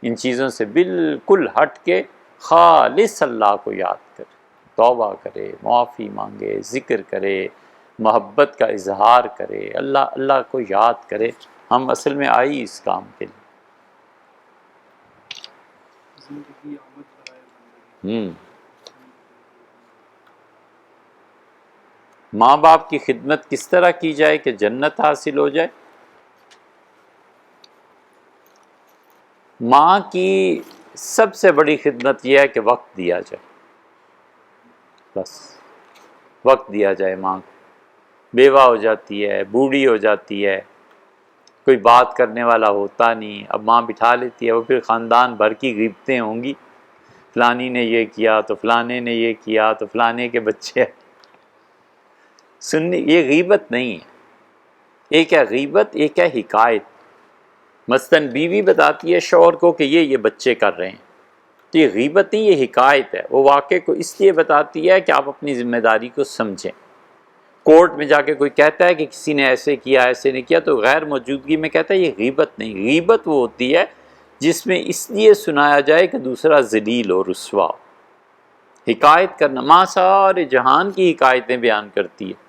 ان چیزوں سے بالکل ہٹ کے خالص اللہ کو یاد کرے، توبہ کرے، معافی مانگے، ذکر کرے، محبت کا اظہار کرے، اللہ کو یاد کرے. ہم اصل میں آئی اس کام کے لیے. ماں باپ کی خدمت کس طرح کی جائے کہ جنت حاصل ہو جائے؟ ماں کی سب سے بڑی خدمت یہ ہے کہ وقت دیا جائے. بس وقت دیا جائے. ماں بیوہ ہو جاتی ہے، بوڑھی ہو جاتی ہے، کوئی بات کرنے والا ہوتا نہیں، اب ماں بٹھا لیتی ہے، وہ پھر خاندان بھر کی غیبتیں ہوں گی، فلانی نے یہ کیا تو فلانے نے یہ کیا تو فلانے کے بچے. سننی یہ غیبت نہیں ہے. ایک ہے غیبت، ایک ہے حکایت. مثلاً بیوی بتاتی ہے شوہر کو کہ یہ بچے کر رہے ہیں، تو یہ غیبت نہیں، یہ حکایت ہے. وہ واقعے کو اس لیے بتاتی ہے کہ آپ اپنی ذمہ داری کو سمجھیں. کورٹ میں جا کے کوئی کہتا ہے کہ کسی نے ایسے کیا ایسے نہیں کیا، تو غیر موجودگی میں کہتا ہے یہ غیبت نہیں. غیبت وہ ہوتی ہے جس میں اس لیے سنایا جائے کہ دوسرا ذلیل اور رسوا ہو. حکایت کرنا، ماں سارے جہان کی حکایتیں بیان کرتی ہے،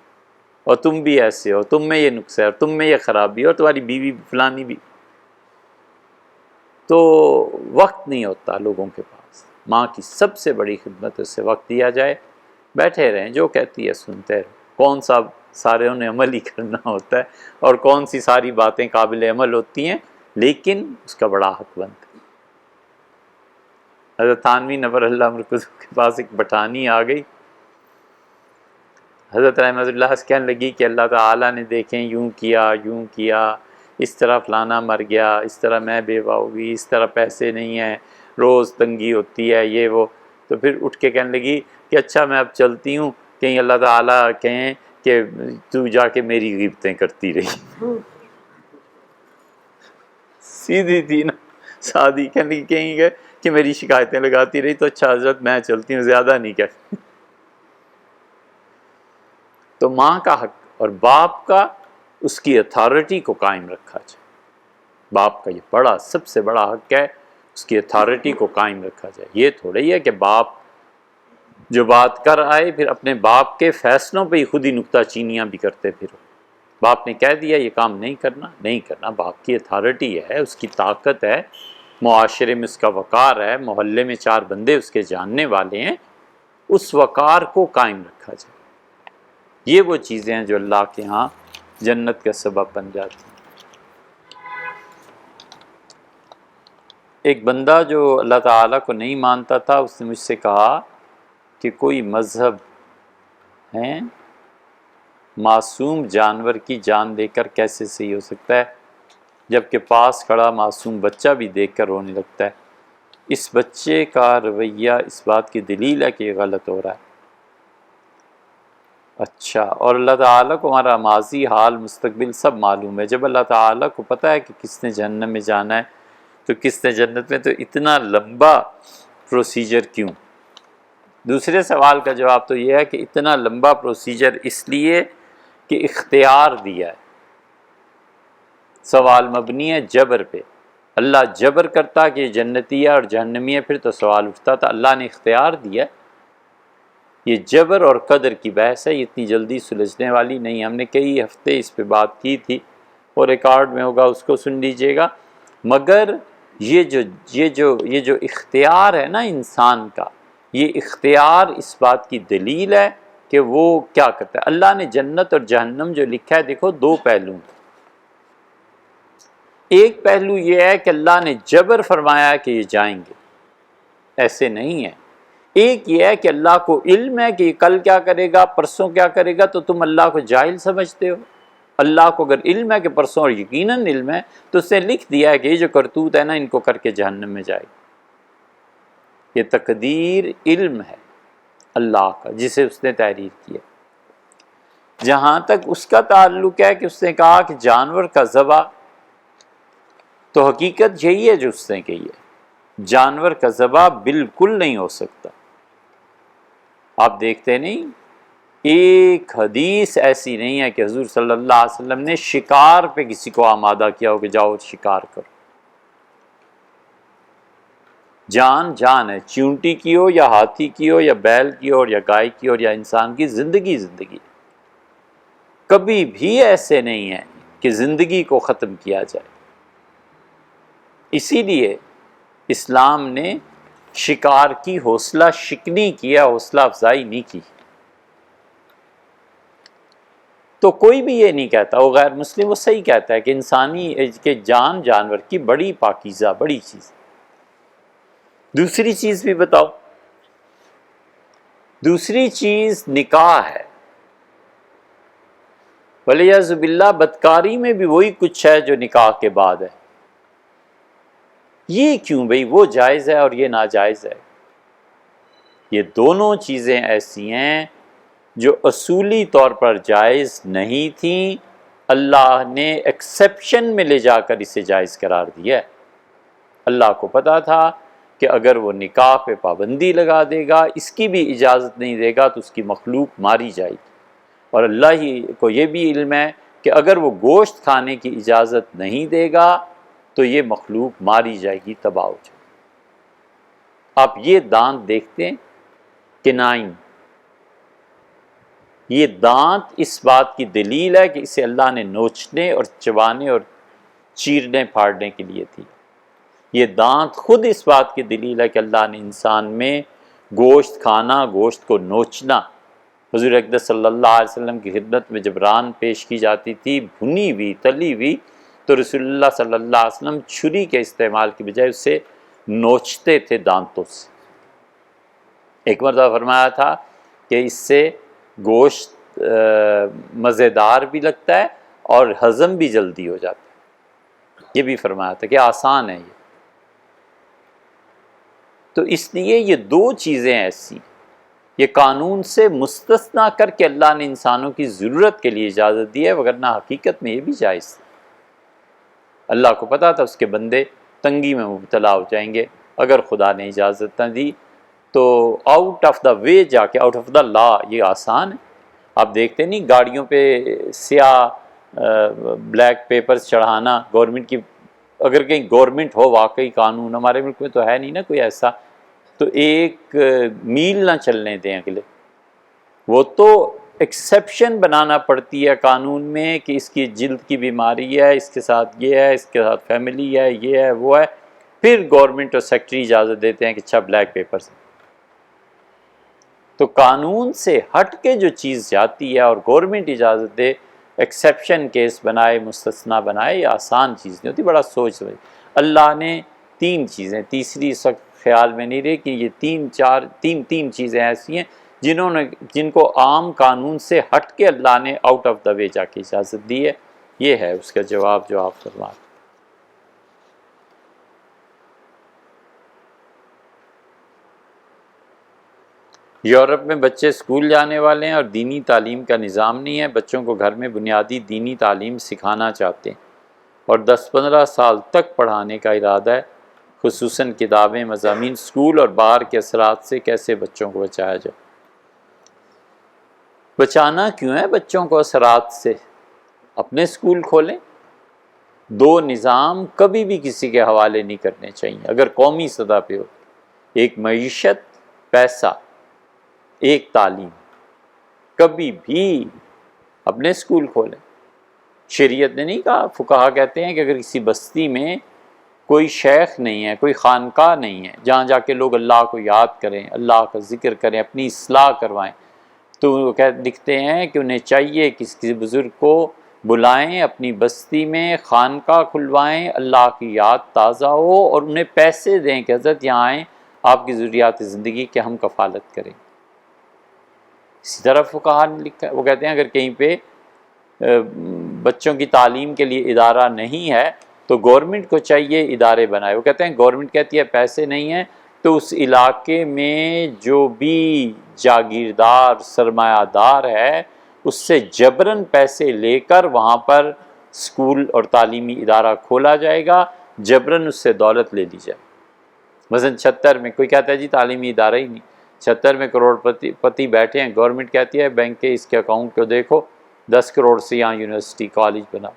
اور تم بھی ایسے ہو، تم میں یہ نقص ہے، اور تم میں یہ خرابی ہے، اور تمہاری بیوی فلانی بھی. تو وقت نہیں ہوتا لوگوں کے پاس. ماں کی سب سے بڑی خدمت، اس سے وقت دیا جائے. بیٹھے رہیں، جو کہتی ہے سنتے رہو. کون سا سارے انہیں عمل ہی کرنا ہوتا ہے، اور کون سی ساری باتیں قابل عمل ہوتی ہیں، لیکن اس کا بڑا حق بنتا ہے. حضرت تھانوی نور اللہ مرکز کے پاس ایک بٹانی آ گئی. حضرت رحمۃ اللہ سے کہنے لگی کہ اللہ تعالیٰ نے دیکھیں یوں کیا، اس طرح فلانا مر گیا، اس طرح میں بیوہ ہوگی، اس طرح پیسے نہیں ہیں، روز تنگی ہوتی ہے، یہ وہ. تو پھر اٹھ کے کہنے لگی کہ اچھا میں اب چلتی ہوں، کہیں اللہ تعالیٰ کہیں کہ تو جا کے میری غیبتیں کرتی رہی. سیدھی تھی نا، سادی. کہنے لگی کہیں گے کہ میری شکایتیں لگاتی رہی، تو اچھا حضرت میں چلتی ہوں، زیادہ نہیں کہتی. تو ماں کا حق اور باپ کا، اس کی اتھارٹی کو قائم رکھا جائے. باپ کا یہ سب سے بڑا حق ہے، اس کی اتھارٹی کو قائم رکھا جائے. یہ تھوڑا ہی ہے کہ باپ جو بات کر آئے پھر اپنے باپ کے فیصلوں پہ ہی خود ہی نکتہ چینیاں بھی کرتے پھرو. باپ نے کہہ دیا یہ کام نہیں کرنا. باپ کی اتھارٹی ہے، اس کی طاقت ہے، معاشرے میں اس کا وقار ہے، محلے میں 4 بندے اس کے جاننے والے ہیں. اس وقار کو قائم رکھا جائے. یہ وہ چیزیں ہیں جو اللہ کے ہاں جنت کا سبب بن جاتی ہیں۔ ایک بندہ جو اللہ تعالیٰ کو نہیں مانتا تھا، اس نے مجھ سے کہا کہ کوئی مذہب ہے معصوم جانور کی جان دے کر کیسے صحیح ہو سکتا ہے، جبکہ پاس کھڑا معصوم بچہ بھی دیکھ کر رونے لگتا ہے۔ اس بچے کا رویہ اس بات کی دلیل ہے کہ یہ غلط ہو رہا ہے۔ اچھا، اور اللہ تعالیٰ کو ہمارا ماضی، حال، مستقبل سب معلوم ہے۔ جب اللہ تعالیٰ کو پتہ ہے کہ کس نے جہنم میں جانا ہے تو کس نے جنت میں، تو اتنا لمبا پروسیجر کیوں؟ دوسرے سوال کا جواب تو یہ ہے کہ اتنا لمبا پروسیجر اس لیے کہ اختیار دیا ہے۔ سوال مبنی ہے جبر پہ۔ اللہ جبر کرتا کہ یہ جنتی ہے اور جہنمی ہے، پھر تو سوال اٹھتا تھا۔ اللہ نے اختیار دیا ہے۔ یہ جبر اور قدر کی بحث ہے، یہ اتنی جلدی سلجھنے والی نہیں۔ ہم نے کئی ہفتے اس پہ بات کی تھی، اور ریکارڈ میں ہوگا، اس کو سن لیجئے گا۔ مگر یہ جو اختیار ہے نا انسان کا، یہ اختیار اس بات کی دلیل ہے کہ وہ کیا کرتا ہے۔ اللہ نے جنت اور جہنم جو لکھا ہے، دیکھو دو پہلو ہیں۔ ایک پہلو یہ ہے کہ اللہ نے جبر فرمایا کہ یہ جائیں گے، ایسے نہیں ہے۔ ایک یہ ہے کہ اللہ کو علم ہے کہ یہ کل کیا کرے گا، پرسوں کیا کرے گا، تو تم اللہ کو جاہل سمجھتے ہو۔ اللہ کو اگر علم ہے کہ پرسوں، اور یقیناً علم ہے، تو اس نے لکھ دیا ہے کہ یہ جو کرتوت ہے نا، ان کو کر کے جہنم میں جائے گی۔ یہ تقدیر علم ہے اللہ کا، جسے اس نے تحریر کیا۔ جہاں تک اس کا تعلق ہے کہ اس نے کہا کہ جانور کا ذبح، تو حقیقت یہی ہے جو اس نے کہی ہے، جانور کا ذبح بالکل نہیں ہو سکتا۔ آپ دیکھتے نہیں، ایک حدیث ایسی نہیں ہے کہ حضور صلی اللہ علیہ وسلم نے شکار پہ کسی کو آمادہ کیا ہو کہ جاؤ شکار کرو۔ جان جان ہے، چیونٹی کی ہو یا ہاتھی کی ہو یا بیل کی ہو یا گائے کی ہو یا انسان کی، زندگی زندگی۔ کبھی بھی ایسے نہیں ہے کہ زندگی کو ختم کیا جائے۔ اسی لیے اسلام نے شکار کی حوصلہ شکنی کیا، حوصلہ افزائی نہیں کی۔ تو کوئی بھی یہ نہیں کہتا، وہ غیر مسلم وہ صحیح کہتا ہے کہ انسانی کہ جان جانور کی بڑی پاکیزہ، بڑی چیز۔ دوسری چیز بھی بتاؤ۔ دوسری چیز نکاح ہے۔ ولیعذ باللہ بدکاری میں بھی وہی کچھ ہے جو نکاح کے بعد ہے۔ یہ کیوں بھئی؟ وہ جائز ہے اور یہ ناجائز ہے۔ یہ دونوں چیزیں ایسی ہیں جو اصولی طور پر جائز نہیں تھیں، اللہ نے ایکسیپشن میں لے جا کر اسے جائز قرار دیا ہے۔ اللہ کو پتا تھا کہ اگر وہ نکاح پہ پابندی لگا دے گا، اس کی بھی اجازت نہیں دے گا، تو اس کی مخلوق ماری جائے گی۔ اور اللہ ہی کو یہ بھی علم ہے کہ اگر وہ گوشت کھانے کی اجازت نہیں دے گا تو یہ مخلوق ماری جائے گی، تباہ ہو جائے گی۔ آپ یہ دانت دیکھتے ہیں کہ نائن، یہ دانت اس بات کی دلیل ہے کہ اسے اللہ نے نوچنے اور چبانے اور چیرنے پھاڑنے کے لیے تھی۔ یہ دانت خود اس بات کی دلیل ہے کہ اللہ نے انسان میں گوشت کھانا، گوشت کو نوچنا۔ حضور اقدس صلی اللہ علیہ وسلم کی خدمت میں جب ران پیش کی جاتی تھی، بھنی ہوئی، تلی ہوئی، تو رسول اللہ صلی اللہ علیہ وسلم چھری کے استعمال کی بجائے اسے نوچتے تھے دانتوں سے۔ ایک مرتبہ فرمایا تھا کہ اس سے گوشت مزیدار بھی لگتا ہے اور ہضم بھی جلدی ہو جاتا ہے۔ یہ بھی فرمایا تھا کہ آسان ہے یہ۔ تو اس لیے یہ دو چیزیں ایسی ہیں، یہ قانون سے مستثنا کر کے اللہ نے انسانوں کی ضرورت کے لیے اجازت دی ہے، وگرنہ حقیقت میں یہ بھی جائز تھا۔ اللہ کو پتا تھا اس کے بندے تنگی میں مبتلا ہو جائیں گے، اگر خدا نے اجازت نہ دی تو آؤٹ آف دا وے جا کے، آؤٹ آف دا لا، یہ آسان ہے۔ آپ دیکھتے نہیں گاڑیوں پہ سیاہ بلیک پیپرز چڑھانا، گورنمنٹ کی، اگر کہیں گورنمنٹ ہو واقعی قانون، ہمارے ملک میں تو ہے نہیں نا کوئی ایسا، تو ایک میل نہ چلنے دیں اگلے۔ وہ تو ایکسیپشن بنانا پڑتی ہے قانون میں کہ اس کی جلد کی بیماری ہے، اس کے ساتھ یہ ہے، اس کے ساتھ فیملی ہے، یہ ہے، وہ ہے، پھر گورنمنٹ اور سیکٹری اجازت دیتے ہیں کہ اچھا بلیک پیپرز۔ تو قانون سے ہٹ کے جو چیز جاتی ہے اور گورنمنٹ اجازت دے ایکسیپشن کیس بنائے، مستثنا بنائے، یہ آسان چیز نہیں ہوتی، بڑا سوچ سمجھ۔ اللہ نے تین چیزیں، تیسری اس وقت خیال میں نہیں رہی، کہ یہ تین چیزیں ایسی ہیں جن کو عام قانون سے ہٹ کے اللہ نے آؤٹ آف دا وے جا کے اجازت دی ہے۔ یہ ہے اس کا جواب جو آپ فرما رہے ہیں۔ یورپ میں بچے اسکول جانے والے ہیں اور دینی تعلیم کا نظام نہیں ہے، بچوں کو گھر میں بنیادی دینی تعلیم سکھانا چاہتے ہیں اور 10-15 سال تک پڑھانے کا ارادہ ہے، خصوصاً کتابیں، مضامین، اسکول اور باہر کے اثرات سے کیسے بچوں کو بچایا جائے؟ بچانا کیوں ہے بچوں کو اثرات سے؟ اپنے اسکول کھولیں۔ دو نظام کبھی بھی کسی کے حوالے نہیں کرنے چاہیے اگر قومی سطح پہ ہو، ایک معیشت، پیسہ، ایک تعلیم۔ کبھی بھی اپنے اسکول کھولیں۔ شریعت نے نہیں کہا، فقہا کہتے ہیں کہ اگر کسی بستی میں کوئی شیخ نہیں ہے، کوئی خانقاہ نہیں ہے جہاں جا کے لوگ اللہ کو یاد کریں، اللہ کا ذکر کریں، اپنی اصلاح کروائیں، تو وہ لکھتے ہیں کہ انہیں چاہیے کہ کسی بزرگ کو بلائیں، اپنی بستی میں خانقاہ کھلوائیں، اللہ کی یاد تازہ ہو، اور انہیں پیسے دیں کہ حضرت یہاں آئیں، آپ کی ضروریات زندگی کے ہم کفالت کریں۔ اسی طرح فقہا نے لکھا ہے، وہ کہتے ہیں اگر کہیں پہ بچوں کی تعلیم کے لیے ادارہ نہیں ہے تو گورنمنٹ کو چاہیے ادارے بنائے۔ وہ کہتے ہیں گورنمنٹ کہتی ہے پیسے نہیں ہیں تو اس علاقے میں جو بھی جاگیردار سرمایہ دار ہے اس سے جبراً پیسے لے کر وہاں پر اسکول اور تعلیمی ادارہ کھولا جائے گا، جبراً اس سے دولت لے لی جائے۔ مثلا 76 میں کوئی کہتا ہے جی تعلیمی ادارہ ہی نہیں، 76 میں کروڑ پتی بیٹھے ہیں، گورنمنٹ کہتی ہے بینک کے اس کے اکاؤنٹ کو دیکھو، 10 کروڑ سے یہاں یونیورسٹی کالج بنا،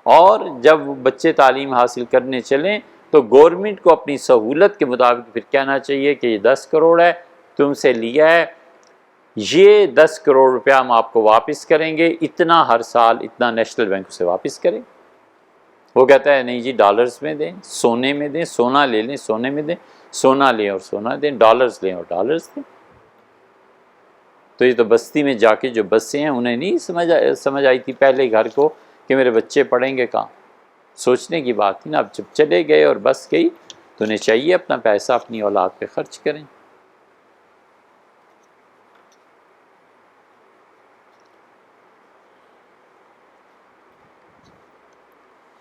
اور جب بچے تعلیم حاصل کرنے چلیں تو گورنمنٹ کو اپنی سہولت کے مطابق پھر کہنا چاہیے کہ یہ 10 کروڑ ہے تم سے لیا ہے، یہ 10 کروڑ روپیہ ہم آپ کو واپس کریں گے، اتنا ہر سال اتنا نیشنل بینک سے واپس کریں۔ وہ کہتا ہے نہیں جی ڈالرز میں دیں، سونے میں دیں، سونا لے لیں سونے میں دیں، سونا لیں اور سونا دیں، ڈالرز لیں اور ڈالرز دیں۔ تو یہ تو بستی میں جا کے جو بسیں ہیں انہیں نہیں سمجھ آئی تھی پہلے گھر کو کہ میرے بچے پڑھیں گے کہاں، سوچنے کی بات تھی نا۔ اب جب چلے گئے اور بس گئی تو انہیں چاہیے اپنا پیسہ اپنی اولاد پہ خرچ کریں۔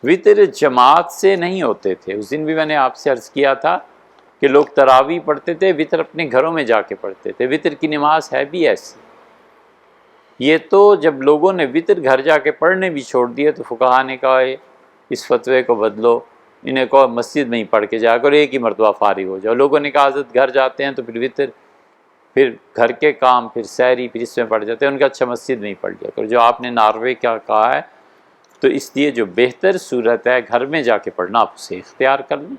وطر جماعت سے نہیں ہوتے تھے، اس دن بھی میں نے آپ سے عرض کیا تھا کہ لوگ تراویح پڑھتے تھے، وطر اپنے گھروں میں جا کے پڑھتے تھے۔ وطر کی نماز ہے بھی ایسی۔ یہ تو جب لوگوں نے وطر گھر جا کے پڑھنے بھی چھوڑ دیے تو فقہا نے کہا اس فتوے کو بدلو، انہیں کہو مسجد میں ہی پڑھ کے جا کر ایک ہی مرتبہ فارغ ہو جاؤ۔ لوگوں نے کہا حضرت گھر جاتے ہیں تو پھر وطر، پھر گھر کے کام، پھر سحری، پھر اس میں پڑھ جاتے ہیں، ان کا اچھا مسجد میں ہی پڑھ لیا کرو۔ جو آپ نے ناروے کیا کہا ہے تو اس لیے جو بہتر صورت ہے گھر میں جا کے پڑھنا، آپ اسے اختیار کر لیں،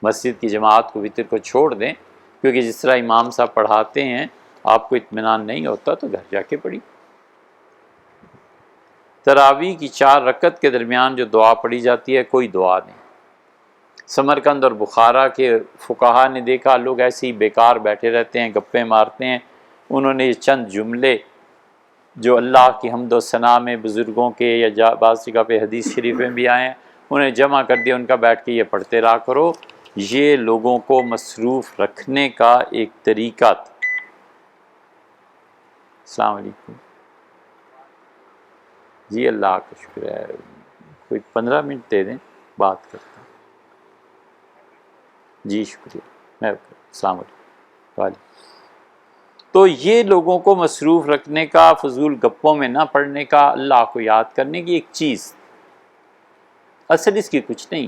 مسجد کی جماعت کو وطر کو چھوڑ دیں، کیونکہ جس طرح امام صاحب پڑھاتے ہیں آپ کو اطمینان نہیں ہوتا تو گھر جا کے پڑھی۔ تراویح کی 4 رکعت کے درمیان جو دعا پڑھی جاتی ہے کوئی دعا نہیں۔ سمرقند اور بخارا کے فقہا نے دیکھا لوگ ایسے ہی بیکار بیٹھے رہتے ہیں، گپیں مارتے ہیں، انہوں نے یہ چند جملے جو اللہ کی حمد و ثنا میں بزرگوں کے یا بعض جگہ پہ حدیث شریف میں بھی آئے ہیں انہیں جمع کر دیا، ان کا بیٹھ کے یہ پڑھتے رہا کرو۔ یہ لوگوں کو مصروف رکھنے کا ایک طریقہ تھا۔ السلام علیکم جی، اللہ کا شکر ہے، کوئی 15 منٹ دے دیں بات کرتا ہوں۔ جی شکریہ، میں السلام علیکم۔ وعلیکم۔ تو یہ لوگوں کو مصروف رکھنے کا، فضول گپوں میں نہ پڑھنے کا، اللہ کو یاد کرنے کی ایک چیز، اصل اس کی کچھ نہیں۔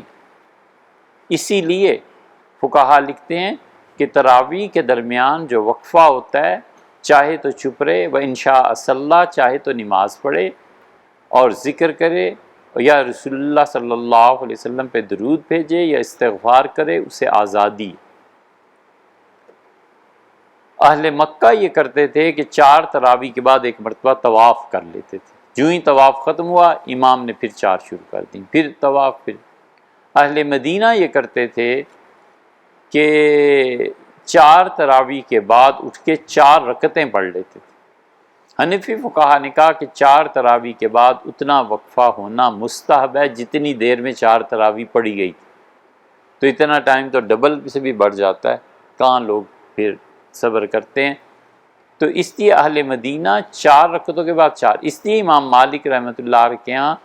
اسی لیے فقہا لکھتے ہیں کہ تراویح کے درمیان جو وقفہ ہوتا ہے چاہے تو چپ رہے، و انشاء صلی، چاہے تو نماز پڑھے اور ذکر کرے یا رسول اللہ صلی اللہ علیہ وسلم پہ درود بھیجے یا استغفار کرے، اسے آزادی۔ اہل مکہ یہ کرتے تھے کہ 4 تراویح کے بعد ایک مرتبہ طواف کر لیتے تھے، جو ہی طواف ختم ہوا امام نے پھر 4 شروع کر دیں، پھر طواف۔ پھر اہل مدینہ یہ کرتے تھے کہ 4 تراویح کے بعد اٹھ کے 4 رکعتیں پڑھ لیتے تھے۔ حنفی فقہا نے کہا کہ 4 تراویح کے بعد اتنا وقفہ ہونا مستحب ہے جتنی دیر میں 4 تراویح پڑھی گئی، تو اتنا ٹائم تو ڈبل سے بھی بڑھ جاتا ہے، کہاں لوگ پھر صبر کرتے ہیں۔ تو اس لیے اہل مدینہ 4 رکعتوں کے بعد 4، اس لیے امام مالک رحمۃ اللہ علیہ کے یہاں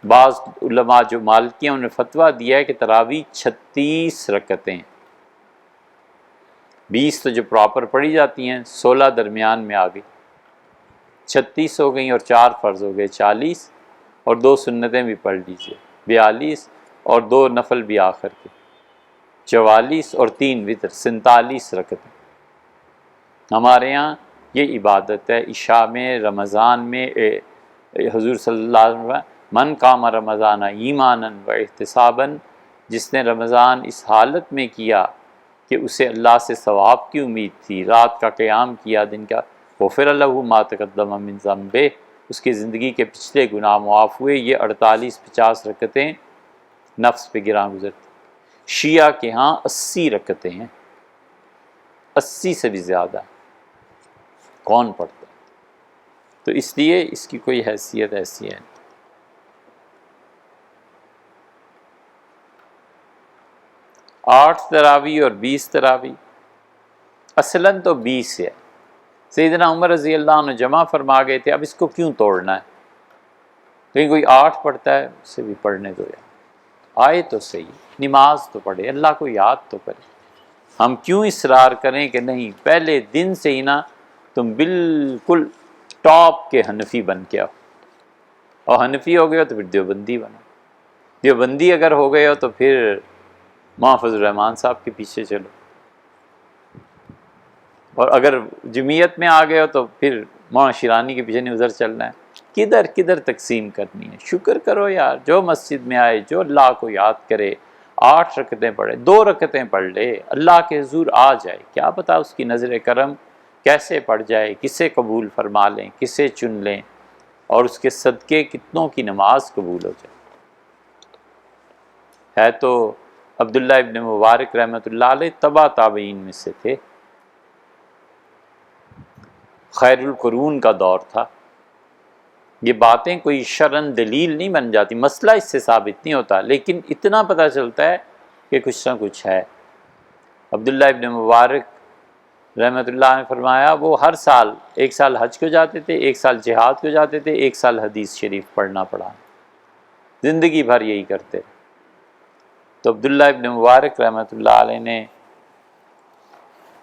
بعض علماء جو مالکی ہیں انہوں نے فتویٰ دیا ہے کہ تراویح 36 رکعتیں، 20 تو جو پراپر پڑھی جاتی ہیں، 16 درمیان میں آ گئی، 36 ہو گئیں، اور 4 فرض ہو گئے 40، اور 2 سنتیں بھی پڑھ لیجئے 42، اور 2 نفل بھی آخر کے 44، اور 3 وتر 47 رکعتیں۔ ہمارے یہاں یہ عبادت ہے عشاء میں، رمضان میں۔ حضور صلی اللہ علیہ وسلم من قام رمضان ایمانا و احتسابا، جس نے رمضان اس حالت میں کیا کہ اسے اللہ سے ثواب کی امید تھی، رات کا قیام کیا، دن کا، غفر له ما تقدم من ذنبہ، اس کی زندگی کے پچھلے گناہ معاف ہوئے۔ یہ 48-50 رکعتیں نفس پہ گراں گزرتی۔ شیعہ کے ہاں 80 رکعتیں ہیں، 80 سے بھی زیادہ، کون پڑھتا ہے؟ تو اس لیے اس کی کوئی حیثیت ایسی ہے۔ 8 تراویح اور 20 تراویح، اصلاً تو 20 ہے، سیدنا عمر رضی اللہ عنہ جمع فرما گئے تھے، اب اس کو کیوں توڑنا ہے؟ لیکن کوئی 8 پڑھتا ہے، اسے بھی پڑھنے دو یار، آئے تو صحیح، نماز تو پڑھے، اللہ کو یاد تو کرے۔ ہم کیوں اصرار کریں کہ نہیں پہلے دن سے ہی نا تم بالکل ٹاپ کے حنفی بن کے آؤ، اور حنفی ہو گئے ہو تو پھر دیوبندی بنو، دیوبندی اگر ہو گئے ہو تو پھر محفوظ الرحمان صاحب کے پیچھے چلو، اور اگر جمعیت میں آ گئے ہو تو پھر مولانا شیرانی کے پیچھے نہیں ادھر چلنا ہے۔ کدھر کدھر تقسیم کرنی ہے؟ شکر کرو یار، جو مسجد میں آئے، جو اللہ کو یاد کرے، 8 رکعتیں پڑھے، 2 رکعتیں پڑھ لے، اللہ کے حضور آ جائے، کیا پتا اس کی نظر کرم کیسے پڑ جائے، کسے قبول فرما لیں، کسے چن لیں، اور اس کے صدقے کتنوں کی نماز قبول ہو جائے۔ ہے تو عبداللہ ابن مبارک رحمۃ اللہ علیہ تبع تابعین میں سے تھے، خیر القرون کا دور تھا۔ یہ باتیں کوئی شرعن دلیل نہیں بن جاتی، مسئلہ اس سے ثابت نہیں ہوتا، لیکن اتنا پتہ چلتا ہے کہ کچھ نہ کچھ ہے۔ عبداللہ ابن مبارک رحمۃ اللہ نے فرمایا وہ ہر سال، 1 سال حج کو جاتے تھے، 1 سال جہاد کو جاتے تھے، 1 سال حدیث شریف پڑھنا پڑھانا، زندگی بھر یہی کرتے۔ تو عبداللہ ابن مبارک رحمۃ اللہ علیہ نے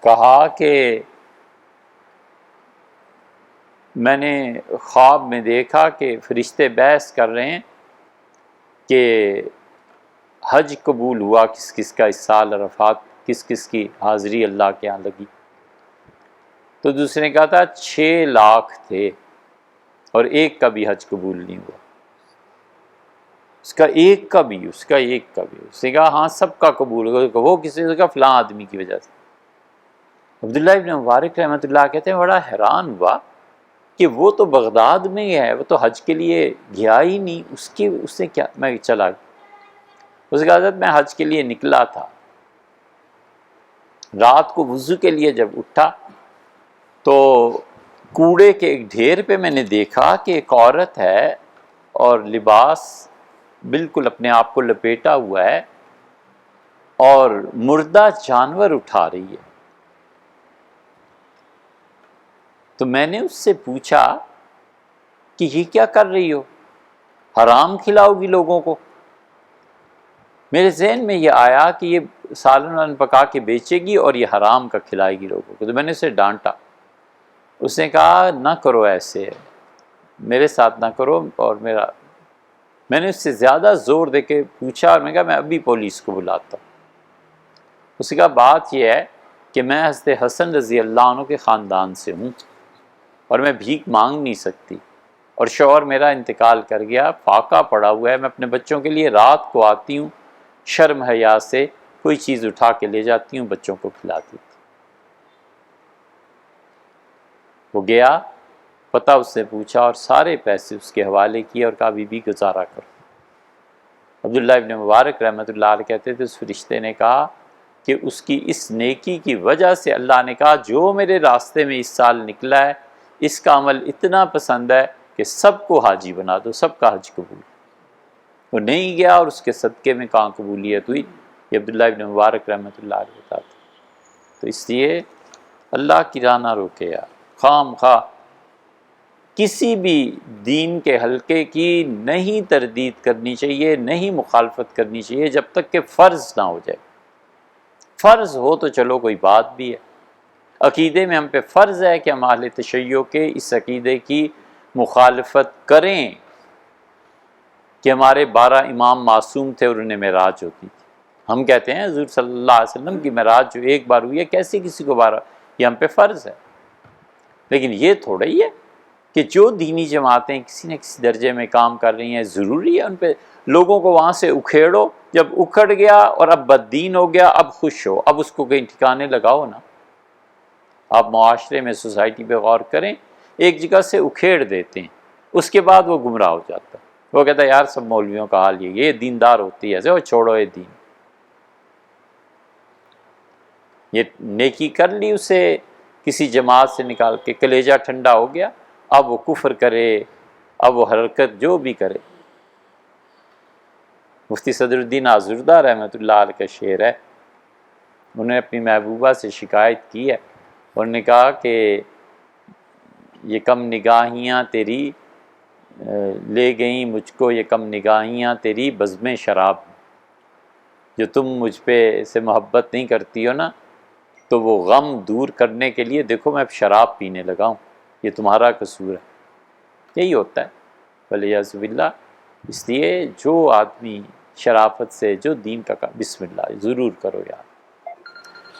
کہا کہ میں نے خواب میں دیکھا کہ فرشتے بحث کر رہے ہیں کہ حج قبول ہوا کس کس کا اس سال، عرفات کس کس کی حاضری اللہ کے یہاں لگی۔ تو دوسرے نے کہا تھا 6 لاکھ تھے اور ایک کا بھی حج قبول نہیں ہوا، اس کا ایک کا بھی اس نے کہا ہاں سب کا قبول ہوا، وہ کسی نے کہا فلاں آدمی کی وجہ سے۔ عبداللہ ابن مبارک رحمۃ اللہ کہتے ہیں بڑا حیران ہوا کہ وہ تو بغداد میں ہی ہے، وہ تو حج کے لیے گیا ہی نہیں، اس نے کیا، میں چلا گیا۔ اس نے کہا حضرت میں حج کے لیے نکلا تھا، رات کو وضو کے لیے جب اٹھا تو کوڑے کے ایک ڈھیر پہ میں نے دیکھا کہ ایک عورت ہے اور لباس بالکل اپنے آپ کو لپیٹا ہوا ہے اور مردہ جانور اٹھا رہی ہے۔ تو میں نے اس سے پوچھا کہ یہ کیا کر رہی ہو، حرام کھلاؤ گی لوگوں کو؟ میرے ذہن میں یہ آیا کہ یہ سالن والن پکا کے بیچے گی اور یہ حرام کا کھلائے گی لوگوں کو، تو میں نے اسے ڈانٹا۔ اس نے کہا نہ کرو ایسے، میرے ساتھ نہ کرو، اور میں نے اس سے زیادہ زور دے کے پوچھا اور میں نے کہا میں ابھی پولیس کو بلاتا ہوں۔ اس نے کہا بات یہ ہے کہ میں حضرت حسن رضی اللہ عنہ کے خاندان سے ہوں اور میں بھیک مانگ نہیں سکتی، اور شوہر میرا انتقال کر گیا، فاقہ پڑا ہوا ہے، میں اپنے بچوں کے لیے رات کو آتی ہوں، شرم حیا سے کوئی چیز اٹھا کے لے جاتی ہوں، بچوں کو کھلاتی تھی۔ وہ گیا، پتہ اس سے پوچھا اور سارے پیسے اس کے حوالے کیے اور کہا بی بی گزارا کرو۔ عبداللہ ابن مبارک رحمۃ اللہ علیہ کہتے تھے اس فرشتے نے کہا کہ اس کی اس نیکی کی وجہ سے اللہ نے کہا جو میرے راستے میں اس سال نکلا ہے اس کا عمل اتنا پسند ہے کہ سب کو حاجی بنا دو، سب کا حج قبول۔ وہ نہیں گیا اور اس کے صدقے میں کہاں قبولیت ہوئی، یہ عبداللہ ابن مبارک رحمۃ اللہ علیہ بتاتے۔ تو اس لیے اللہ کی راہ نہ روکے یار، خام خواہ کسی بھی دین کے حلقے کی نہیں تردید کرنی چاہیے، نہیں مخالفت کرنی چاہیے جب تک کہ فرض نہ ہو جائے۔ فرض ہو تو چلو کوئی بات بھی ہے، عقیدے میں ہم پہ فرض ہے کہ ہم اہل تشیع کے اس عقیدے کی مخالفت کریں کہ ہمارے 12 امام معصوم تھے اور انہیں معراج ہوتی تھی۔ ہم کہتے ہیں حضور صلی اللہ علیہ وسلم کی معراج جو ایک بار ہوئی ہے، کیسے کسی کو 12؟ یہ ہم پہ فرض ہے۔ لیکن یہ تھوڑا ہی ہے کہ جو دینی جماعتیں کسی نہ کسی درجے میں کام کر رہی ہیں، ضروری ہے ان پہ لوگوں کو وہاں سے اکھیڑو۔ جب اکھڑ گیا اور اب بددین ہو گیا، اب خوش ہو، اب اس کو کہیں ٹھکانے لگاؤ نا۔ آپ معاشرے میں، سوسائٹی پہ غور کریں، ایک جگہ سے اکھیڑ دیتے ہیں، اس کے بعد وہ گمراہ ہو جاتا ہے۔ وہ کہتا ہے یار سب مولویوں کا حال یہ دیندار ہوتی ہے ایسے، وہ چھوڑو یہ دین، یہ نیکی کر لی، اسے کسی جماعت سے نکال کے کلیجہ ٹھنڈا ہو گیا، اب وہ کفر کرے، اب وہ حرکت جو بھی کرے۔ مفتی صدر الدین آزردہ رحمۃ اللہ علیہ کا شعر ہے، انہوں نے اپنی محبوبہ سے شکایت کی ہے، انہوں نے کہا کہ یہ کم نگاہیاں تیری لے گئیں مجھ کو، یہ کم نگاہیاں تیری بزم شراب، جو تم مجھ پہ سے محبت نہیں کرتی ہو نا، تو وہ غم دور کرنے کے لیے دیکھو میں اب شراب پینے لگا ہوں، یہ تمہارا قصور ہے۔ یہی ہوتا ہے ولیعذ باللہ۔ اس لیے جو آدمی شرافت سے جو دین کا بسم اللہ ضرور کرو یار۔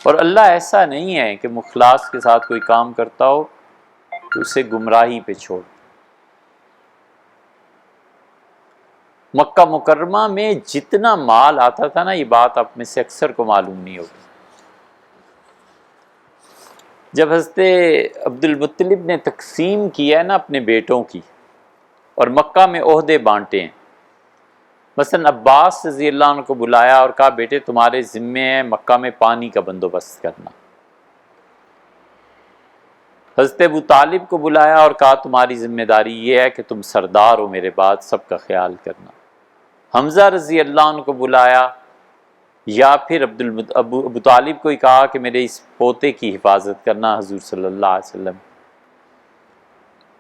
اور اللہ ایسا نہیں ہے کہ مخلاص کے ساتھ کوئی کام کرتا ہو تو اسے گمراہی پہ چھوڑ۔ مکہ مکرمہ میں جتنا مال آتا تھا نا، یہ بات آپ میں سے اکثر کو معلوم نہیں ہوگی، جب حضرت عبد المطلب نے تقسیم کیا ہے نا اپنے بیٹوں کی اور مکہ میں عہدے بانٹے ہیں، مثلا عباس رضی اللہ عنہ کو بلایا اور کہا بیٹے تمہارے ذمے ہے مکہ میں پانی کا بندوبست کرنا۔ حضرت ابو طالب کو بلایا اور کہا تمہاری ذمہ داری یہ ہے کہ تم سردار ہو میرے بعد، سب کا خیال کرنا۔ حمزہ رضی اللہ عنہ کو بلایا، یا پھر ابو طالب کو ہی کہا کہ میرے اس پوتے کی حفاظت کرنا حضور صلی اللہ علیہ وسلم۔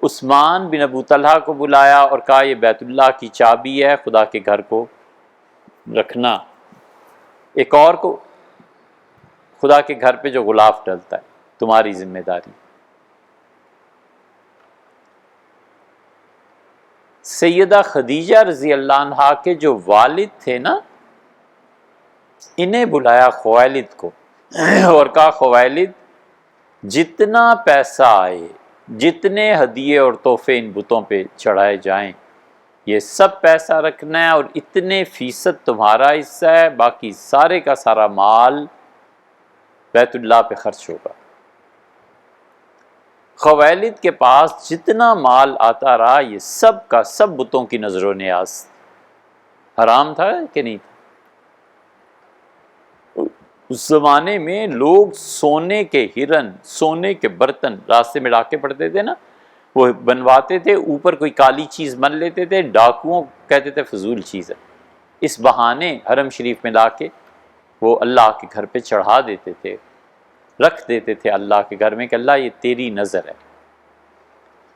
عثمان بن ابو طلحہ کو بلایا اور کہا یہ بیت اللہ کی چابی ہے، خدا کے گھر کو رکھنا۔ ایک اور کو خدا کے گھر پہ جو غلاف ڈلتا ہے تمہاری ذمہ داری۔ سیدہ خدیجہ رضی اللہ عنہا کے جو والد تھے نا، انہیں بلایا خویلد کو اور کہا خویلد جتنا پیسہ آئے، جتنے ہدیے اور تحفے ان بتوں پہ چڑھائے جائیں، یہ سب پیسہ رکھنا ہے اور اتنے فیصد تمہارا حصہ ہے، باقی سارے کا سارا مال بیت اللہ پہ خرچ ہوگا۔ خویلد کے پاس جتنا مال آتا رہا یہ سب کا سب بتوں کی نظر و نیاز۔ حرام تھا کہ نہیں تھا؟ اس زمانے میں لوگ سونے کے ہرن، سونے کے برتن راستے میں ڈاکے پڑتے تھے نا، وہ بنواتے تھے، اوپر کوئی کالی چیز بن لیتے تھے، ڈاکوؤں کہتے تھے فضول چیز ہے، اس بہانے حرم شریف میں لا کے وہ اللہ کے گھر پہ چڑھا دیتے تھے، رکھ دیتے تھے اللہ کے گھر میں کہ اللہ یہ تیری نظر ہے۔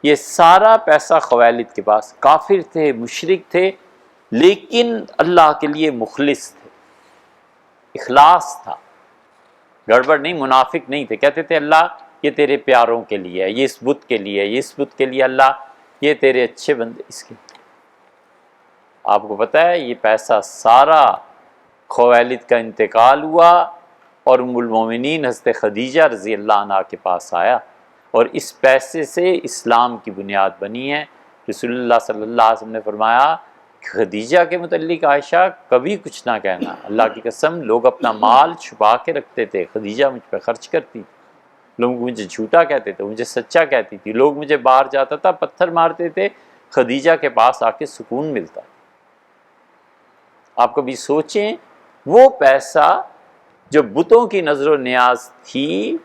یہ سارا پیسہ خویلد کے پاس، کافر تھے، مشرک تھے، لیکن اللہ کے لیے مخلص تھے، اخلاص تھا، گڑبڑ نہیں، منافق نہیں تھے، کہتے تھے اللہ یہ تیرے پیاروں کے لیے ہے، یہ اس بت کے لیے ہے، یہ اس بت کے لیے اللہ، یہ تیرے اچھے بندے اس کے۔ آپ کو پتہ ہے یہ پیسہ سارا خویلد کا انتقال ہوا اور ام المومنین حضرت خدیجہ رضی اللہ عنہا کے پاس آیا، اور اس پیسے سے اسلام کی بنیاد بنی ہے۔ رسول اللہ صلی اللہ علیہ وسلم نے فرمایا خدیجہ کے متعلق عائشہ کبھی کچھ نہ کہنا، اللہ کی قسم لوگ اپنا مال چھپا کے رکھتے تھے، خدیجہ مجھ پہ خرچ کرتی تھی، لوگ مجھے جھوٹا کہتے تھے، مجھے سچا کہتی تھی، لوگ مجھے باہر جاتا تھا پتھر مارتے تھے، خدیجہ کے پاس آ کے سکون ملتا۔ آپ کبھی سوچیں وہ پیسہ جو بتوں کی نظر و نیاز تھی،